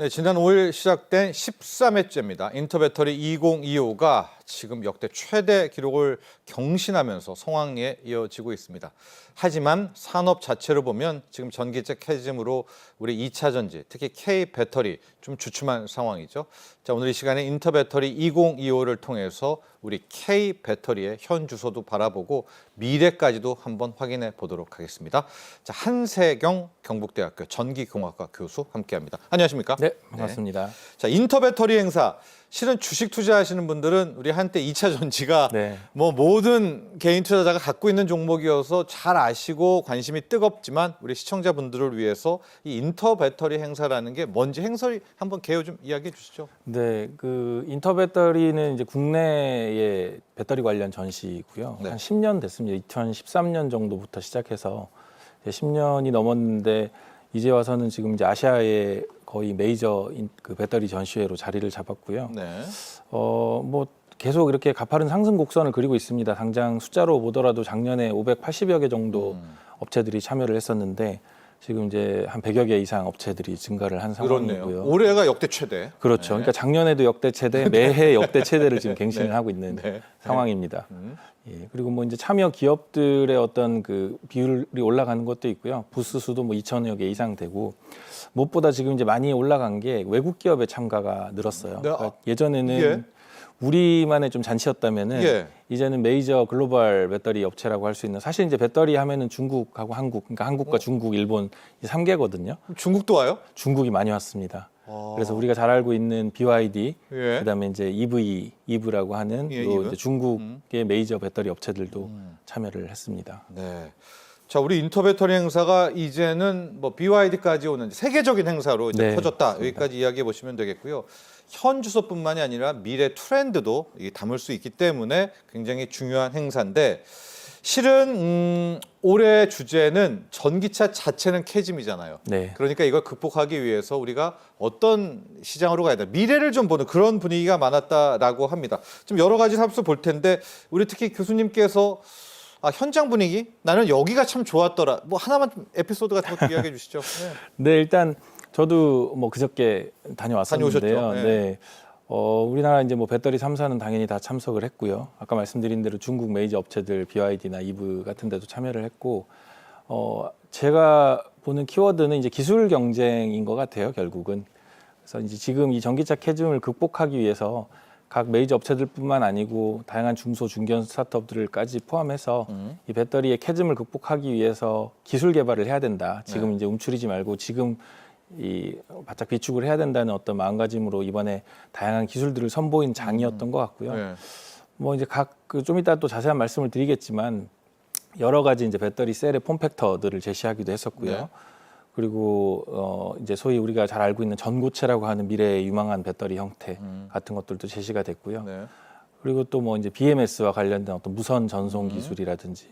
네, 지난 5일 시작된 13회째입니다. 인터배터리 2025가 지금 역대 최대 기록을 경신하면서 성황리에 이어지고 있습니다. 하지만 산업 자체를 보면 지금 전기세 캐즘으로 우리 2차 전지, 특히 K배터리 좀 주춤한 상황이죠. 자, 오늘 이 시간에 인터배터리 2025를 통해서 우리 K배터리의 현 주소도 바라보고 미래까지도 한번 확인해 보도록 하겠습니다. 자, 한세경 경북대학교 전기공학과 교수 함께합니다. 안녕하십니까? 네, 반갑습니다. 자, 인터배터리 행사. 실은 주식 투자하시는 분들은 우리 한때 2차 전지가 네. 뭐 모든 개인 투자자가 갖고 있는 종목이어서 잘 아시고 관심이 뜨겁지만 우리 시청자분들을 위해서 이 인터배터리 행사라는 게 뭔지 행설이 한번 개요 좀 이야기해 주시죠. 네, 그 인터배터리는 이제 국내의 배터리 관련 전시고요. 네. 한 10년 됐습니다. 2013년 정도부터 시작해서 이제 10년이 넘었는데 이제 와서는 지금 이제 아시아의 거의 메이저 그 배터리 전시회로 자리를 잡았고요. 네. 뭐 계속 이렇게 가파른 상승 곡선을 그리고 있습니다. 당장 숫자로 보더라도 작년에 580여 개 정도 업체들이 참여를 했었는데 지금 이제 한 100여 개 이상 업체들이 증가를 한 상황이고요. 그렇네요. 올해가 역대 최대. 그렇죠. 네. 그러니까 작년에도 역대 최대, 매해 역대 최대를 지금 갱신을 네. 하고 있는 네. 상황입니다. 예, 그리고 뭐 이제 참여 기업들의 어떤 그 비율이 올라가는 것도 있고요. 부스 수도 뭐 2,000여 개 이상 되고 무엇보다 지금 이제 많이 올라간 게 외국 기업의 참가가 늘었어요. 네. 그러니까 예전에는 예. 우리만의 좀 잔치였다면은 예. 이제는 메이저 글로벌 배터리 업체라고 할 수 있는, 사실 이제 배터리 하면은 중국하고 한국, 그러니까 한국과 중국, 일본 이 3개거든요. 중국도 와요? 중국이 많이 왔습니다. 그래서 우리가 잘 알고 있는 BYD, 예. 그다음에 이제 EV라고 하는 예, 또 EV. 이제 중국의 메이저 배터리 업체들도 참여를 했습니다. 네. 자, 우리 인터배터리 행사가 이제는 뭐 BYD까지 오는 세계적인 행사로 이제 네, 커졌다. 맞습니다. 여기까지 이야기해 보시면 되겠고요. 현 주소뿐만이 아니라 미래 트렌드도 담을 수 있기 때문에 굉장히 중요한 행사인데 실은 올해 주제는 전기차 자체는 캐즘이잖아요. 네. 그러니까 이걸 극복하기 위해서 우리가 어떤 시장으로 가야 돼? 미래를 좀 보는 그런 분위기가 많았다라고 합니다. 좀 여러 가지 삽수 볼 텐데 우리 특히 교수님께서 현장 분위기? 나는 여기가 참 좋았더라. 뭐 하나만 좀 에피소드 같은 것도 이야기해 주시죠. 네. 네, 일단 저도 뭐 그저께 다녀왔었는데요. 다녀오셨죠? 네. 우리나라 이제 뭐 배터리 3사는 당연히 다 참석을 했고요. 아까 말씀드린 대로 중국 메이저 업체들 BYD나 EV 같은 데도 참여를 했고, 제가 보는 키워드는 이제 기술 경쟁인 것 같아요, 결국은. 그래서 이제 지금 이 전기차 캐즘을 극복하기 위해서 각 메이저 업체들뿐만 아니고 다양한 중소 중견 스타트업들까지 포함해서 이 배터리의 캐즘을 극복하기 위해서 기술 개발을 해야 된다. 지금 네. 이제 움츠리지 말고 지금 이 바짝 비축을 해야 된다는 어떤 마음가짐으로 이번에 다양한 기술들을 선보인 장이었던 것 같고요. 네. 뭐 이제 좀 이따 또 자세한 말씀을 드리겠지만 여러 가지 이제 배터리 셀의 폼팩터들을 제시하기도 했었고요. 네. 그리고 이제 소위 우리가 잘 알고 있는 전고체라고 하는 미래의 유망한 배터리 형태 같은 것들도 제시가 됐고요. 네. 그리고 또 뭐 이제 BMS와 관련된 어떤 무선 전송 기술이라든지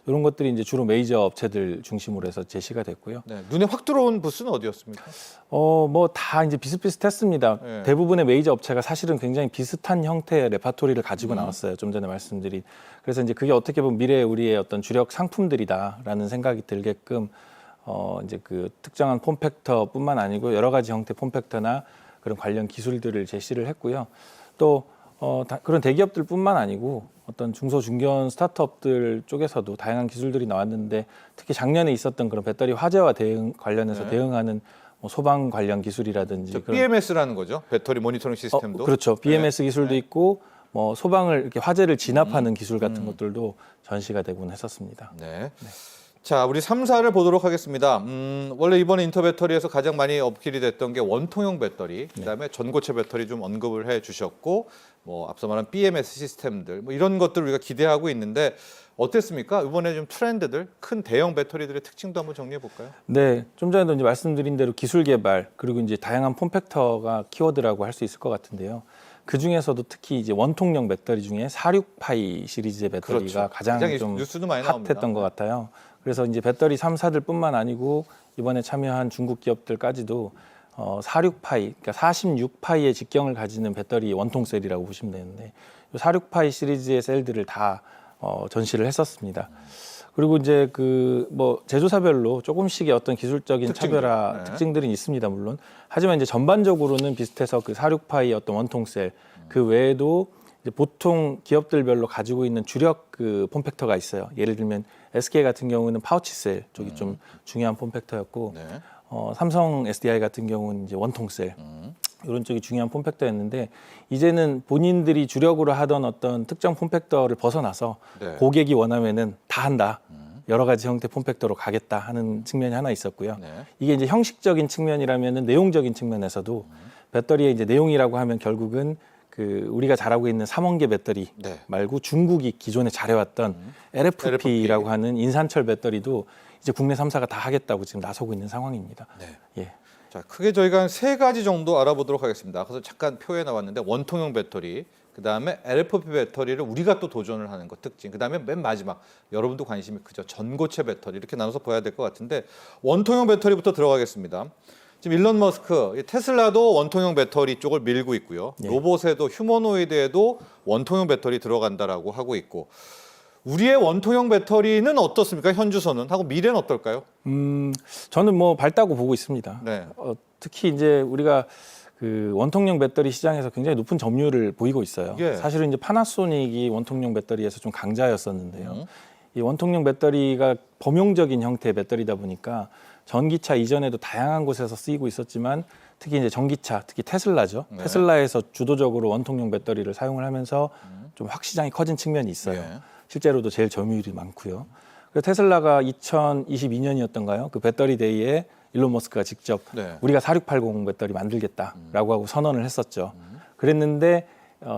이런 것들이 이제 주로 메이저 업체들 중심으로 해서 제시가 됐고요. 네. 눈에 확 들어온 부스는 어디였습니까? 뭐 다 이제 비슷비슷했습니다. 네. 대부분의 메이저 업체가 사실은 굉장히 비슷한 형태의 레파토리를 가지고 나왔어요. 좀 전에 말씀드린. 그래서 이제 그게 어떻게 보면 미래 우리의 어떤 주력 상품들이다라는 생각이 들게끔 이제 그 특정한 폼팩터뿐만 아니고 여러 가지 형태 폼팩터나 그런 관련 기술들을 제시를 했고요. 또 그런 대기업들뿐만 아니고 어떤 중소 중견 스타트업들 쪽에서도 다양한 기술들이 나왔는데 특히 작년에 있었던 그런 배터리 화재와 관련해서 네. 대응하는 뭐 소방 관련 기술이라든지 그런 BMS라는 거죠. 배터리 모니터링 시스템도. 그렇죠. BMS 네. 기술도 있고 뭐 소방을 이렇게 화재를 진압하는 기술 같은 것들도 전시가 되곤 했었습니다. 네. 자, 우리 3사를 보도록 하겠습니다. 원래 이번에 인터배터리에서 가장 많이 어필이 됐던 게 원통형 배터리, 그다음에 전고체 배터리 좀 언급을 해 주셨고, 뭐 앞서 말한 BMS 시스템들, 뭐 이런 것들을 우리가 기대하고 있는데 어땠습니까? 이번에 좀 트렌드들, 큰 대형 배터리들의 특징도 한번 정리해 볼까요? 네, 좀 전에도 이제 말씀드린 대로 기술 개발 그리고 이제 다양한 폼팩터가 키워드라고 할 수 있을 것 같은데요. 그 중에서도 특히 이제 원통형 배터리 중에 46파이 시리즈의 배터리가 그렇죠. 가장 굉장히 좀 뉴스도 많이 나옵니다. 핫했던 것 같아요. 그래서 이제 배터리 3사들뿐만 아니고 이번에 참여한 중국 기업들까지도 46파이, 그러니까 46파이의 직경을 가지는 배터리 원통셀이라고 보시면 되는데 이 46파이 시리즈의 셀들을 다 전시를 했었습니다. 그리고 이제 그 뭐 제조사별로 조금씩의 어떤 기술적인 특징들. 차별화 네. 특징들은 있습니다, 물론. 하지만 이제 전반적으로는 비슷해서 그 46파이 어떤 원통셀 그 외에도 이제 보통 기업들별로 가지고 있는 주력 그 폼팩터가 있어요. 예를 들면 SK 같은 경우는 파우치셀 쪽이 좀 중요한 폼팩터였고 네. 삼성 SDI 같은 경우는 이제 원통셀 이런 쪽이 중요한 폼팩터였는데 이제는 본인들이 주력으로 하던 어떤 특정 폼팩터를 벗어나서 네. 고객이 원하면은 다 한다. 여러 가지 형태 폼팩터로 가겠다 하는 측면이 하나 있었고요. 네. 이게 이제 형식적인 측면이라면은 내용적인 측면에서도 배터리의 이제 내용이라고 하면 결국은 그 우리가 잘 알고 있는 삼원계 배터리 네. 말고 중국이 기존에 잘해왔던 LFP라고 하는 인산철 배터리도 이제 국내 3사가 다 하겠다고 지금 나서고 있는 상황입니다. 네. 예. 자, 크게 저희가 한 3가지 정도 알아보도록 하겠습니다. 그래서 잠깐 표에 나왔는데 원통형 배터리, 그다음에 LFP 배터리를 우리가 또 도전을 하는 것 특징, 그다음에 맨 마지막 여러분도 관심이 크죠. 전고체 배터리 이렇게 나눠서 봐야 될 것 같은데 원통형 배터리부터 들어가겠습니다. 지금 일론 머스크, 이 테슬라도 원통형 배터리 쪽을 밀고 있고요. 네. 로봇에도 휴머노이드에도 원통형 배터리 들어간다라고 하고 있고 우리의 원통형 배터리는 어떻습니까? 현주소는 하고 미래는 어떨까요? 저는 뭐 밝다고 보고 있습니다. 네. 특히 이제 우리가 그 원통형 배터리 시장에서 굉장히 높은 점유율을 보이고 있어요. 예. 사실은 이제 파나소닉이 원통형 배터리에서 좀 강자였었는데요. 이 원통형 배터리가 범용적인 형태의 배터리다 보니까 전기차 이전에도 다양한 곳에서 쓰이고 있었지만 특히 이제 전기차, 특히 테슬라죠. 네. 테슬라에서 주도적으로 원통형 배터리를 사용을 하면서 좀 확 시장이 커진 측면이 있어요. 네. 실제로도 제일 점유율이 많고요. 그래서 테슬라가 2022년이었던가요? 그 배터리 데이에 일론 머스크가 직접 네. 우리가 4680 배터리 만들겠다라고 하고 선언을 했었죠. 그랬는데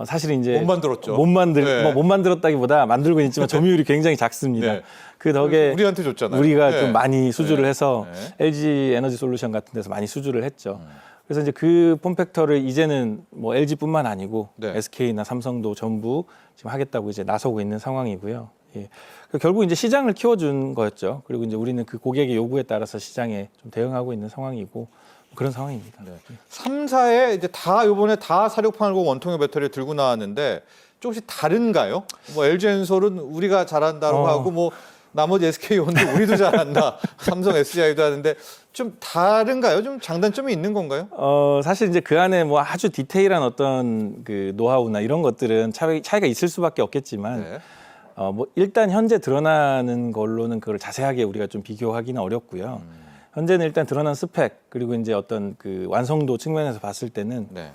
사실은 이제 못 만들었죠. 못 만들었다기보다 만들고 있지만 점유율이 굉장히 작습니다. 네. 그 덕에 우리한테 줬잖아요. 우리가 네. 좀 많이 수주를 네. 해서 네. LG 에너지 솔루션 같은 데서 많이 수주를 했죠. 그래서 이제 그 폼팩터를 이제는 뭐 LG뿐만 아니고 네. SK나 삼성도 전부 지금 하겠다고 이제 나서고 있는 상황이고요. 예. 결국 이제 시장을 키워준 거였죠. 그리고 이제 우리는 그 고객의 요구에 따라서 시장에 좀 대응하고 있는 상황이고 그런 상황입니다. 네. 3사에 이제 다 이번에 다 4680 원통형 배터리를 들고 나왔는데 조금씩 다른가요? 뭐 LG엔솔은 우리가 잘한다고 하고 뭐 나머지 SK온도 우리도 잘한다. 삼성 SDI도 하는데 좀 다른가요? 좀 장단점이 있는 건가요? 사실 이제 그 안에 뭐 아주 디테일한 어떤 그 노하우나 이런 것들은 차이가 있을 수밖에 없겠지만 네. 뭐 일단 현재 드러나는 걸로는 그걸 자세하게 우리가 좀 비교하기는 어렵고요. 현재는 일단 드러난 스펙 그리고 이제 어떤 그 완성도 측면에서 봤을 때는 네.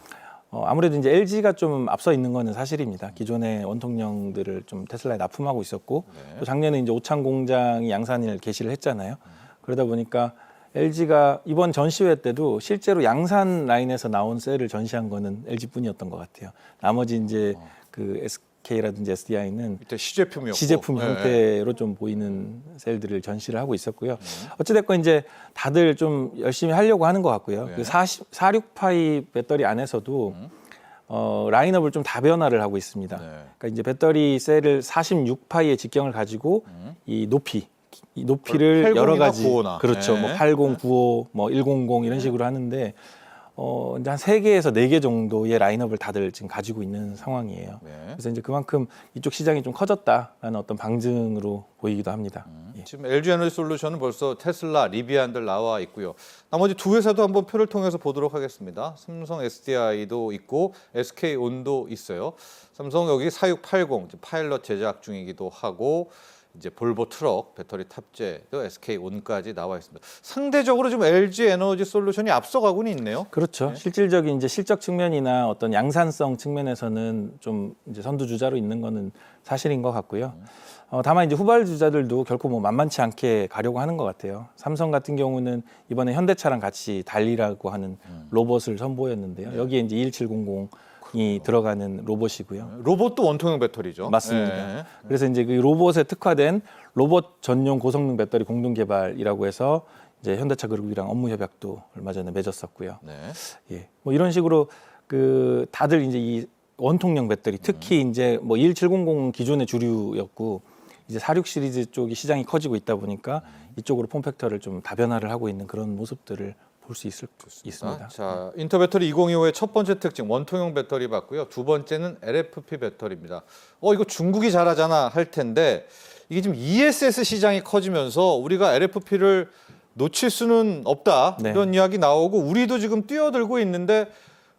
아무래도 이제 LG가 좀 앞서 있는 거는 사실입니다. 기존의 원통형들을 좀 테슬라에 납품하고 있었고 네. 또 작년에 이제 오창 공장이 양산을 개시를 했잖아요. 그러다 보니까 LG가 이번 전시회 때도 실제로 양산 라인에서 나온 셀을 전시한 거는 LG뿐이었던 것 같아요. 나머지 이제 그 SK라든지 SDI는 이때 시제품이었고 시제품 네. 형태로 좀 보이는 셀들을 전시를 하고 있었고요. 어찌됐건 이제 다들 좀 열심히 하려고 하는 것 같고요. 네. 그 46파이 배터리 안에서도 라인업을 좀 다변화를 하고 있습니다. 네. 그러니까 이제 배터리 셀을 46파이의 직경을 가지고 이 높이를 80이나 여러 가지 95나. 그렇죠. 네. 뭐 80, 95, 뭐 100 이런 식으로 하는데 이제 한 3개에서 4개 정도의 라인업을 다들 지금 가지고 있는 상황이에요. 네. 그래서 이제 그만큼 이쪽 시장이 좀 커졌다라는 어떤 방증으로 보이기도 합니다. 예. 지금 LG 에너지 솔루션은 벌써 테슬라, 리비안들 나와 있고요. 나머지 두 회사도 한번 표를 통해서 보도록 하겠습니다. 삼성 SDI도 있고 SK온도 있어요. 삼성 여기 4680 지금 파일럿 제작 중이기도 하고 이제 볼보 트럭 배터리 탑재도 SK온까지 나와 있습니다. 상대적으로 지금 LG 에너지 솔루션이 앞서가고는 있네요. 그렇죠. 네. 실질적인 이제 실적 측면이나 어떤 양산성 측면에서는 좀 이제 선두주자로 있는 거는 사실인 것 같고요. 다만 이제 후발주자들도 결코 뭐 만만치 않게 가려고 하는 것 같아요. 삼성 같은 경우는 이번에 현대차랑 같이 달리라고 하는 로봇을 선보였는데요. 여기에 이제 21700이 들어가는 로봇이고요. 로봇도 원통형 배터리죠. 맞습니다. 네. 그래서 이제 그 로봇에 특화된 로봇 전용 고성능 배터리 공동 개발이라고 해서 이제 현대차 그룹이랑 업무 협약도 얼마 전에 맺었었고요. 네. 예. 뭐 이런 식으로 그 다들 이제 이 원통형 배터리 특히 이제 뭐 11700 기존의 주류였고 이제 46 시리즈 쪽이 시장이 커지고 있다 보니까 이쪽으로 폼팩터를 좀 다변화를 하고 있는 그런 모습들을 볼 수 있습니다. 자, 인터배터리 2025의 첫 번째 특징 원통형 배터리 봤고요. 두 번째는 LFP 배터리입니다. 이거 중국이 잘하잖아 할 텐데 이게 지금 ESS 시장이 커지면서 우리가 LFP를 놓칠 수는 없다. 네. 이런 이야기 나오고 우리도 지금 뛰어들고 있는데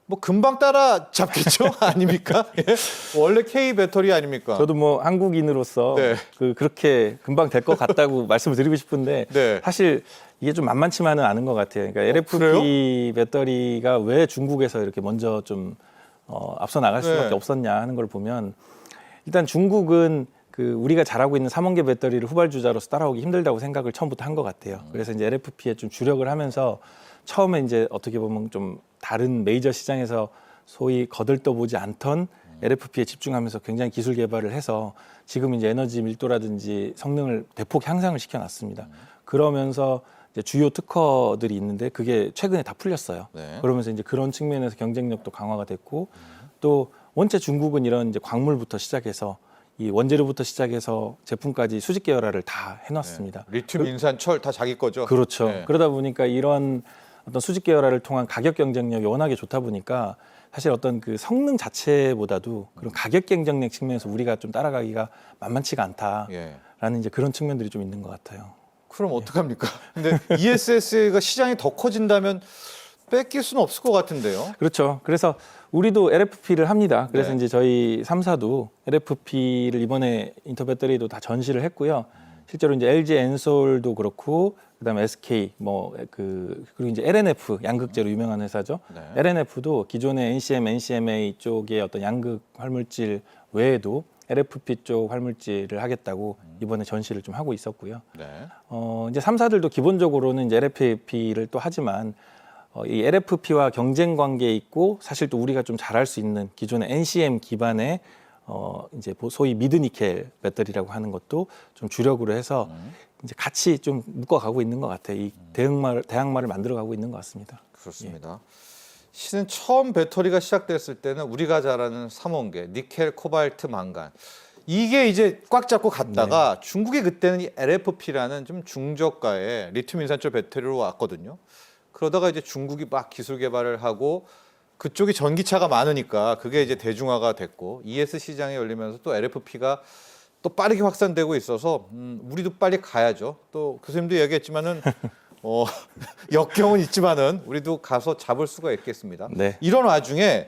뭐 금방 따라 잡겠죠? 아닙니까? 예? 원래 K 배터리 아닙니까? 저도 뭐 한국인으로서 네. 그렇게 금방 될 것 같다고 말씀을 드리고 싶은데 네. 사실 이게 좀 만만치만은 않은 것 같아요. 그러니까 LFP 그래요? 배터리가 왜 중국에서 이렇게 먼저 좀 앞서 나갈 수밖에 네. 없었냐 하는 걸 보면 일단 중국은 그 우리가 잘하고 있는 3원계 배터리를 후발주자로서 따라오기 힘들다고 생각을 처음부터 한 것 같아요. 그래서 이제 LFP에 좀 주력을 하면서 처음에 이제 어떻게 보면 좀 다른 메이저 시장에서 소위 거들떠보지 않던 LFP에 집중하면서 굉장히 기술 개발을 해서 지금 이제 에너지 밀도라든지 성능을 대폭 향상을 시켜놨습니다. 그러면서 이제 주요 특허들이 있는데 그게 최근에 다 풀렸어요. 네. 그러면서 이제 그런 측면에서 경쟁력도 강화가 됐고 또 원체 중국은 이런 이제 광물부터 시작해서 이 원재료부터 시작해서 제품까지 수직 계열화를 다 해놨습니다. 리튬, 인산, 철 다 자기 거죠. 그렇죠. 네. 그러다 보니까 이런 어떤 수직 계열화를 통한 가격 경쟁력이 워낙에 좋다 보니까 사실 어떤 그 성능 자체보다도 그런 가격 경쟁력 측면에서 우리가 좀 따라가기가 만만치가 않다라는 예. 이제 그런 측면들이 좀 있는 것 같아요. 그럼 어떡합니까? 근데 ESS가 시장이 더 커진다면 뺏길 수는 없을 것 같은데요. 그렇죠. 그래서 우리도 LFP를 합니다. 그래서 네. 이제 저희 3사도 LFP를 이번에 인터배터리도 다 전시를 했고요. 실제로 이제 LG 엔솔도 그렇고 그다음에 SK 그리고 이제 LNF 양극재로 유명한 회사죠. 네. LNF도 기존의 NCM, NCMA 쪽의 어떤 양극 활물질 외에도 LFP 쪽 활물질을 하겠다고 이번에 전시를 좀 하고 있었고요. 네. 이제 3사들도 기본적으로는 이제 LFP를 또 하지만 이 LFP와 경쟁 관계에 있고 사실 또 우리가 좀 잘할 수 있는 기존의 NCM 기반의 이제 소위 미드니켈 배터리라고 하는 것도 좀 주력으로 해서 이제 같이 좀 묶어가고 있는 것 같아요. 이 대항마를 만들어가고 있는 것 같습니다. 그렇습니다. 실은 처음 배터리가 시작됐을 때는 우리가 잘 아는 삼원계, 니켈, 코발트, 망간 이게 이제 꽉 잡고 갔다가 중국이 그때는 이 LFP라는 좀 중저가의 리튬 인산철 배터리로 왔거든요. 그러다가 이제 중국이 막 기술 개발을 하고 그쪽이 전기차가 많으니까 그게 이제 대중화가 됐고 ES 시장이 열리면서 또 LFP가 또 빠르게 확산되고 있어서 우리도 빨리 가야죠. 또 교수님도 얘기했지만은 역경은 있지만은 우리도 가서 잡을 수가 있겠습니다. 네. 이런 와중에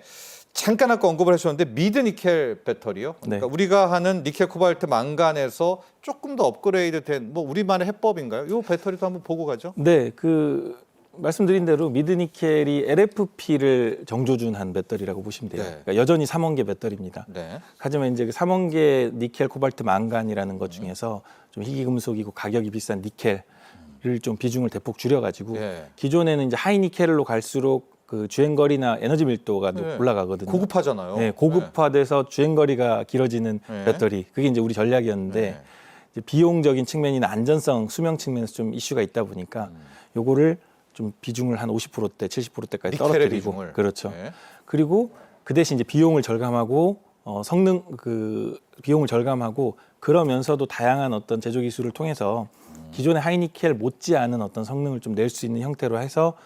잠깐 아까 언급을 하셨는데 미드 니켈 배터리요. 그러니까 네. 우리가 하는 니켈, 코발트, 망간에서 조금 더 업그레이드된 뭐 우리만의 해법인가요? 이 배터리도 한번 보고 가죠. 네, 말씀드린 대로 미드니켈이 LFP를 정조준한 배터리라고 보시면 돼요. 네. 그러니까 여전히 3원계 배터리입니다. 네. 하지만 이제 그 3원계 니켈, 코발트, 망간이라는 것 중에서 좀 희귀금속이고 가격이 비싼 니켈을 좀 비중을 대폭 줄여가지고 네. 기존에는 이제 하이 니켈로 갈수록 그 주행거리나 에너지 밀도가 네. 올라가거든요. 고급화잖아요. 네, 고급화돼서 주행거리가 길어지는 네. 배터리. 그게 이제 우리 전략이었는데 네. 이제 비용적인 측면이나 안전성, 수명 측면에서 좀 이슈가 있다 보니까 요거를 좀 비중을 한 50%대, 70%대까지 니켈의 떨어뜨리고 비중을. 그렇죠. 네. 그리고 그 대신 이제 비용을 절감하고 성능 비용을 절감하고 그러면서도 다양한 어떤 제조 기술을 통해서 기존의 하이니켈 못지않은 어떤 성능을 좀 낼 수 있는 형태로 해서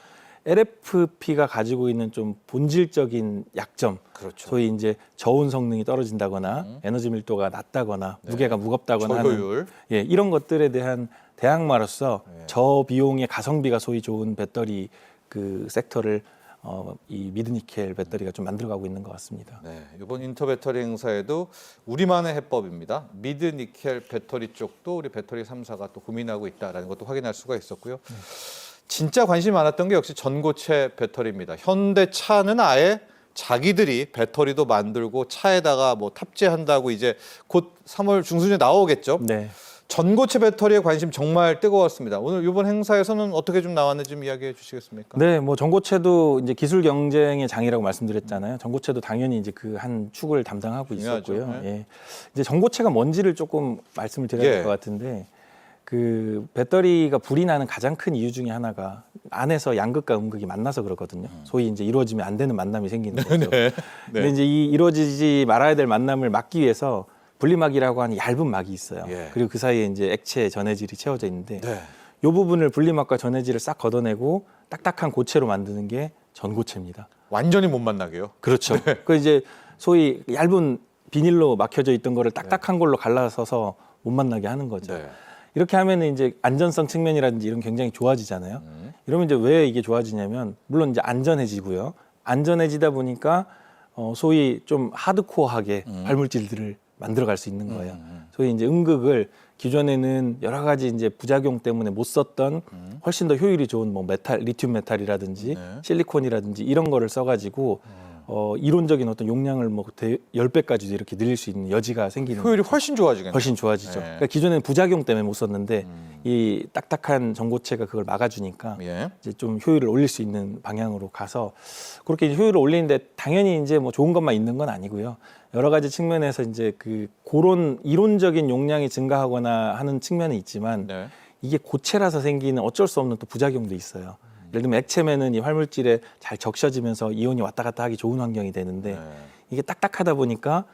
LFP가 가지고 있는 좀 본질적인 약점, 그렇죠. 소위 이제 저온 성능이 떨어진다거나 에너지 밀도가 낮다거나 네. 무게가 무겁다거나 하는 저효율. 이런 것들에 대한 대항마로서 네. 저비용의 가성비가 소위 좋은 배터리 그 섹터를 이 미드니켈 배터리가 좀 만들어가고 있는 것 같습니다. 네, 이번 인터배터리 행사에도 우리만의 해법입니다. 미드니켈 배터리 쪽도 우리 배터리 3사가 또 고민하고 있다는 것도 확인할 수가 있었고요. 진짜 관심이 많았던 게 역시 전고체 배터리입니다. 현대차는 아예 자기들이 배터리도 만들고 차에다가 뭐 탑재한다고 이제 곧 3월 중순에 나오겠죠. 네. 전고체 배터리에 관심 정말 뜨거웠습니다. 오늘 이번 행사에서는 어떻게 좀 나왔는지 좀 이야기해 주시겠습니까? 네, 뭐 전고체도 이제 기술 경쟁의 장이라고 말씀드렸잖아요. 전고체도 당연히 이제 그 한 축을 담당하고 중요하죠. 있었고요. 네. 예. 이제 전고체가 뭔지를 조금 말씀을 드려야 예. 될 것 같은데 그 배터리가 불이 나는 가장 큰 이유 중에 하나가 안에서 양극과 음극이 만나서 그렇거든요. 소위 이제 이루어지면 안 되는 만남이 생기는 거죠. 네. 근데 이제 이 이루어지지 말아야 될 만남을 막기 위해서 분리막이라고 하는 얇은 막이 있어요. 예. 그리고 그 사이에 이제 액체 전해질이 채워져 있는데 네. 이 부분을 분리막과 전해질을 싹 걷어내고 딱딱한 고체로 만드는 게 전고체입니다. 완전히 못 만나게요. 그렇죠. 그 이제 소위 얇은 비닐로 막혀져 있던 거를 딱딱한 걸로 갈라서서 못 만나게 하는 거죠. 네. 이렇게 하면은 이제 안전성 측면이라든지 이런 굉장히 좋아지잖아요. 이러면 이제 왜 이게 좋아지냐면 물론 이제 안전해지고요. 안전해지다 보니까 소위 좀 하드코어하게 발물질들을 만들어갈 수 있는 거예요. 소위 이제 음극을 기존에는 여러 가지 이제 부작용 때문에 못 썼던 훨씬 더 효율이 좋은 뭐 메탈, 리튬 메탈이라든지 네. 실리콘이라든지 이런 거를 써가지고 이론적인 어떤 용량을 뭐 10배까지도 이렇게 늘릴 수 있는 여지가 생기는 효율이 훨씬 좋아지겠네요. 훨씬 좋아지죠. 네. 그러니까 기존에는 부작용 때문에 못 썼는데 이 딱딱한 전고체가 그걸 막아주니까 예. 이제 좀 효율을 올릴 수 있는 방향으로 가서 그렇게 이제 효율을 올리는데 당연히 이제 뭐 좋은 것만 있는 건 아니고요. 여러 가지 측면에서 이제 그런 이론적인 용량이 증가하거나 하는 측면은 있지만 네. 이게 고체라서 생기는 어쩔 수 없는 또 부작용도 있어요. 예를 들면 액체면은 이 활물질에 잘 적셔지면서 이온이 왔다 갔다 하기 좋은 환경이 되는데 네. 이게 딱딱하다 보니까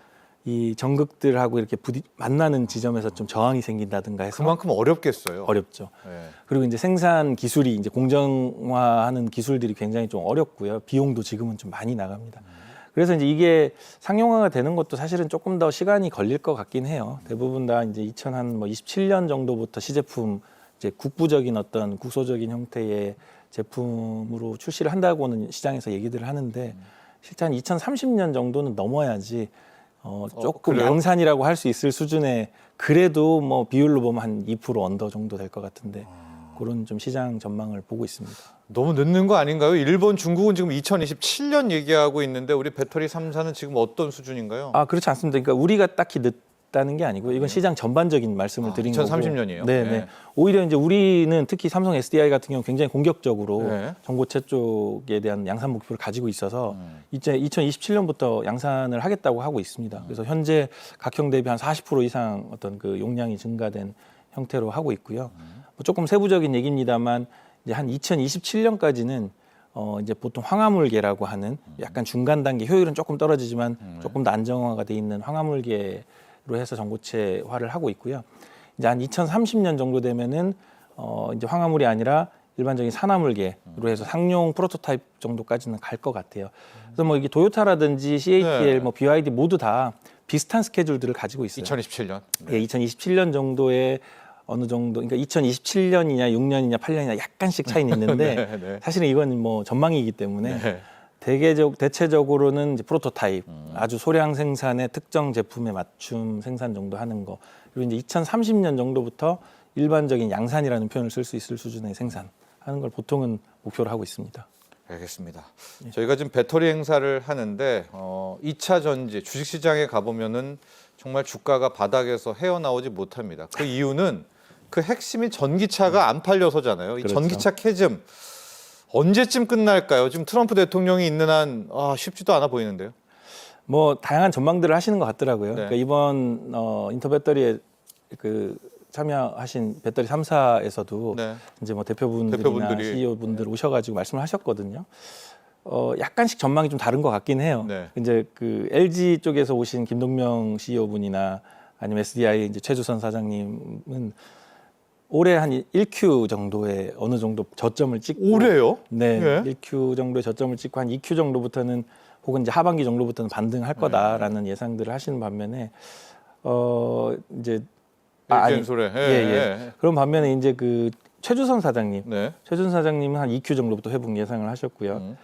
이 정극들하고 이렇게 만나는 지점에서 좀 저항이 생긴다든가 해서 그만큼 어렵겠어요. 어렵죠. 네. 그리고 이제 생산 기술이 이제 공정화하는 기술들이 굉장히 좀 어렵고요. 비용도 지금은 좀 많이 나갑니다. 그래서 이제 이게 상용화가 되는 것도 사실은 조금 더 시간이 걸릴 것 같긴 해요. 대부분 다 이제 2027년 정도부터 시제품 이제 국부적인 어떤 국소적인 형태의 제품으로 출시를 한다고는 시장에서 얘기들을 하는데 실제 한 2030년 정도는 넘어야지 조금 그래요? 양산이라고 할 수 있을 수준의 그래도 뭐 비율로 보면 한 2% 언더 정도 될 것 같은데 그런 좀 시장 전망을 보고 있습니다. 너무 늦는 거 아닌가요? 일본, 중국은 지금 2027년 얘기하고 있는데 우리 배터리 3사는 지금 어떤 수준인가요? 아 그렇지 않습니다. 그러니까 우리가 딱히 늦다는 게 아니고 이건 시장 전반적인 말씀을 드린 거고. 2030년이에요? 네, 네. 오히려 이제 우리는 특히 삼성 SDI 같은 경우 굉장히 공격적으로 네. 전고체 쪽에 대한 양산 목표를 가지고 있어서 이제 2027년부터 양산을 하겠다고 하고 있습니다. 그래서 현재 각형 대비 한 40% 이상 어떤 그 용량이 증가된 형태로 하고 있고요. 뭐 조금 세부적인 얘기입니다만 이제 한 2027년까지는 이제 보통 황화물계라고 하는 약간 중간 단계 효율은 조금 떨어지지만 조금 더 안정화가 돼 있는 황화물계로 해서 전고체화를 하고 있고요. 이제 한 2030년 정도 되면은 이제 황화물이 아니라 일반적인 산화물계로 해서 상용 프로토타입 정도까지는 갈 것 같아요. 그래서 뭐 이게 도요타라든지 CATL, 네. 뭐 BYD 모두 다 비슷한 스케줄들을 가지고 있어요. 2027년. 예, 2027년 정도에 어느 정도, 그러니까 2027년이냐, 6년이냐, 8년이냐 약간씩 차이는 있는데 네, 네. 사실은 이건 뭐 전망이기 때문에 네. 대체적으로는 이제 프로토타입, 아주 소량 생산의 특정 제품에 맞춤 생산 정도 하는 거. 그리고 이제 2030년 정도부터 일반적인 양산이라는 표현을 쓸 수 있을 수준의 생산하는 걸 보통은 목표로 하고 있습니다. 알겠습니다. 저희가 지금 배터리 행사를 하는데 2차 전지 주식시장에 가보면은 정말 주가가 바닥에서 헤어나오지 못합니다. 그 이유는 그 핵심이 전기차가 안 팔려서잖아요. 이 그렇죠. 전기차 캐즘 언제쯤 끝날까요? 지금 트럼프 대통령이 있는 한 쉽지도 않아 보이는데요. 뭐 다양한 전망들을 하시는 것 같더라고요. 네. 그러니까 이번 인터배터리에 그 참여하신 배터리 3사에서도 네. 이제 뭐 대표분들이나 CEO분들 오셔가지고 말씀을 하셨거든요. 약간씩 전망이 좀 다른 것 같긴 해요. 네. 이제 그 LG 쪽에서 오신 김동명 CEO분이나 아니면 SDI 이제 최주선 사장님은 올해 한 1Q 정도의 어느 정도 저점을 찍고 올해요? 네, 예. 1Q 정도의 저점을 찍고 한 2Q 정도부터는 혹은 이제 하반기 정도부터는 반등할 거다라는 예상들을 하시는 반면에 이제 LG엔솔에. 예. 그런 반면에 이제 그 최주선 사장님, 네. 최준 사장님은 한 2Q 정도부터 회복 예상을 하셨고요.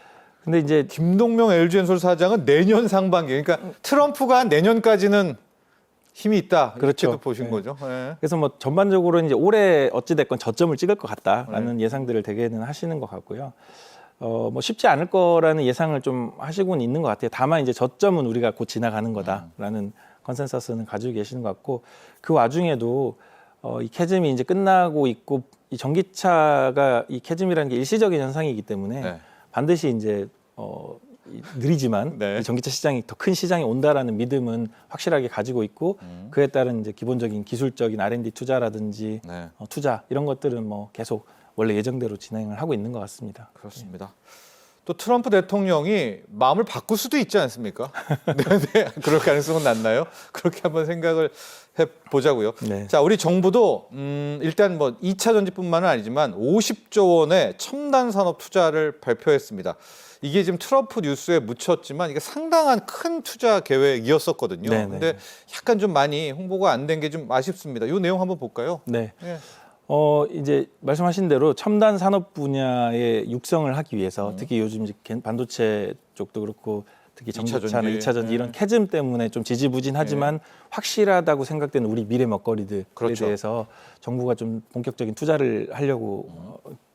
근데 이제 김동명 LG엔솔 사장은 내년 상반기, 그러니까 트럼프가 내년까지는 힘이 있다. 그렇죠. 이렇게도 보신 네. 거죠. 네. 그래서 뭐 전반적으로 이제 올해 어찌 됐건 저점을 찍을 것 같다라는 예상들을 대개는 하시는 것 같고요. 뭐 쉽지 않을 거라는 예상을 좀 하시고는 있는 것 같아요. 다만 이제 저점은 우리가 곧 지나가는 거다라는 컨센서스는 가지고 계시는 것 같고 그 와중에도 이 캐즘이 이제 끝나고 있고 이 전기차가 이 캐즘이라는 게 일시적인 현상이기 때문에 네. 반드시 이제 느리지만 네. 이 전기차 시장이 더 큰 시장이 온다라는 믿음은 확실하게 가지고 있고 그에 따른 이제 기본적인 기술적인 R&D 투자라든지 네. 투자 이런 것들은 뭐 계속 원래 예정대로 진행을 하고 있는 것 같습니다. 그렇습니다. 또 트럼프 대통령이 마음을 바꿀 수도 있지 않습니까? 네, 그럴 가능성은 낮나요? 그렇게 한번 생각을 해보자고요. 네. 자, 우리 정부도 일단 뭐 2차 전지뿐만은 아니지만 50조 원의 첨단 산업 투자를 발표했습니다. 이게 지금 트럼프 뉴스에 묻혔지만 이게 상당한 큰 투자 계획이었었거든요. 네, 근데 약간 좀 많이 홍보가 안 된 게 좀 아쉽습니다. 이 내용 한번 볼까요? 네. 예. 이제 말씀하신 대로 첨단 산업 분야의 육성을 하기 위해서 특히 요즘 이제 반도체 쪽도 그렇고 특히 전기차나 2차 전지 이런 캐즘 때문에 좀 지지부진하지만 확실하다고 생각되는 우리 미래 먹거리들에 그렇죠. 대해서 정부가 좀 본격적인 투자를 하려고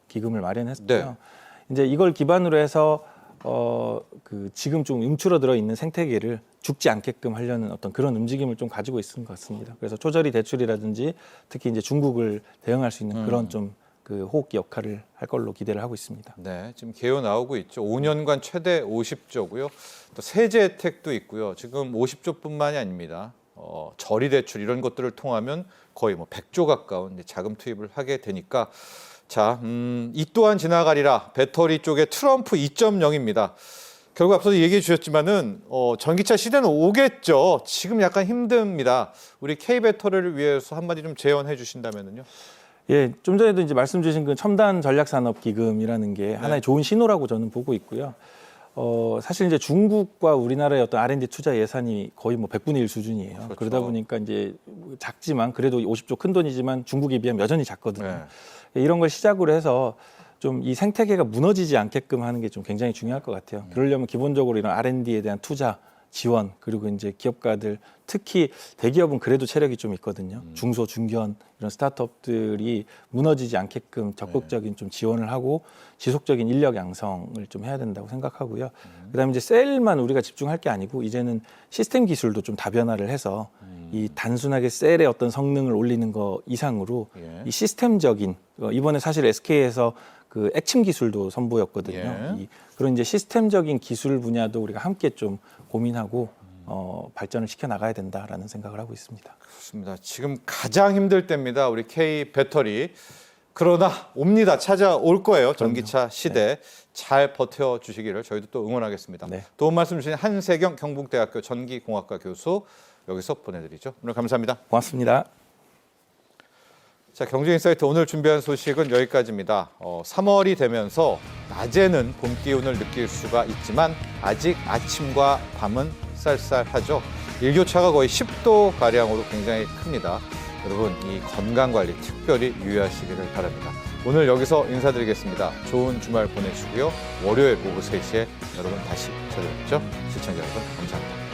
기금을 마련했고요. 네. 이제 이걸 기반으로 해서 그 지금 좀 움츠러들어 있는 생태계를 죽지 않게끔 하려는 어떤 그런 움직임을 좀 가지고 있는 것 같습니다. 그래서 초저리 대출이라든지 특히 이제 중국을 대응할 수 있는 그런 좀 그 호흡기 역할을 할 걸로 기대를 하고 있습니다. 네, 지금 개요 나오고 있죠. 5년간 최대 50조고요. 또 세제 혜택도 있고요. 지금 50조뿐만이 아닙니다. 저리 대출 이런 것들을 통하면 거의 뭐 100조 가까운 이제 자금 투입을 하게 되니까 자, 이 또한 지나가리라. 배터리 쪽에 트럼프 2.0입니다. 결국 앞서도 얘기해 주셨지만은 전기차 시대는 오겠죠. 지금 약간 힘듭니다. 우리 K배터리를 위해서 한마디 좀 제언해 주신다면은요. 예, 좀 전에도 이제 말씀 주신 그 첨단 전략산업 기금이라는 게 하나의 좋은 신호라고 저는 보고 있고요. 사실 이제 중국과 우리나라의 어떤 R&D 투자 예산이 거의 뭐 100분의 1 수준이에요. 그렇죠. 그러다 보니까 이제 작지만 그래도 50조 큰 돈이지만 중국에 비하면 여전히 작거든요. 네. 이런 걸 시작으로 해서 좀 이 생태계가 무너지지 않게끔 하는 게 좀 굉장히 중요할 것 같아요. 그러려면 기본적으로 이런 R&D에 대한 투자, 지원, 그리고 이제 기업가들, 특히 대기업은 그래도 체력이 좀 있거든요. 중소, 중견 이런 스타트업들이 무너지지 않게끔 적극적인 좀 지원을 하고 지속적인 인력 양성을 좀 해야 된다고 생각하고요. 그다음에 이제 셀만 우리가 집중할 게 아니고 이제는 시스템 기술도 좀 다변화를 해서 이 단순하게 셀의 어떤 성능을 올리는 거 이상으로 예. 이 시스템적인 이번에 사실 SK에서 그 액침 기술도 선보였거든요. 예. 그런 이제 시스템적인 기술 분야도 우리가 함께 좀 고민하고 발전을 시켜 나가야 된다라는 생각을 하고 있습니다. 그렇습니다. 지금 가장 힘들 때입니다. 우리 K배터리. 그러나 옵니다. 찾아올 거예요. 전기차 시대. 잘 버텨주시기를 저희도 또 응원하겠습니다. 네. 도움 말씀 주신 한세경 경북대학교 전기공학과 교수 여기서 보내드리죠. 오늘 감사합니다. 고맙습니다. 자, 경제인사이트 오늘 준비한 소식은 여기까지입니다. 3월이 되면서 낮에는 봄 기운을 느낄 수가 있지만 아직 아침과 밤은 쌀쌀하죠. 일교차가 거의 10도 가량으로 굉장히 큽니다. 여러분 이 건강 관리 특별히 유의하시기를 바랍니다. 오늘 여기서 인사드리겠습니다. 좋은 주말 보내시고요. 월요일 오후 3시에 여러분 다시 찾아뵙죠. 시청자 여러분 감사합니다.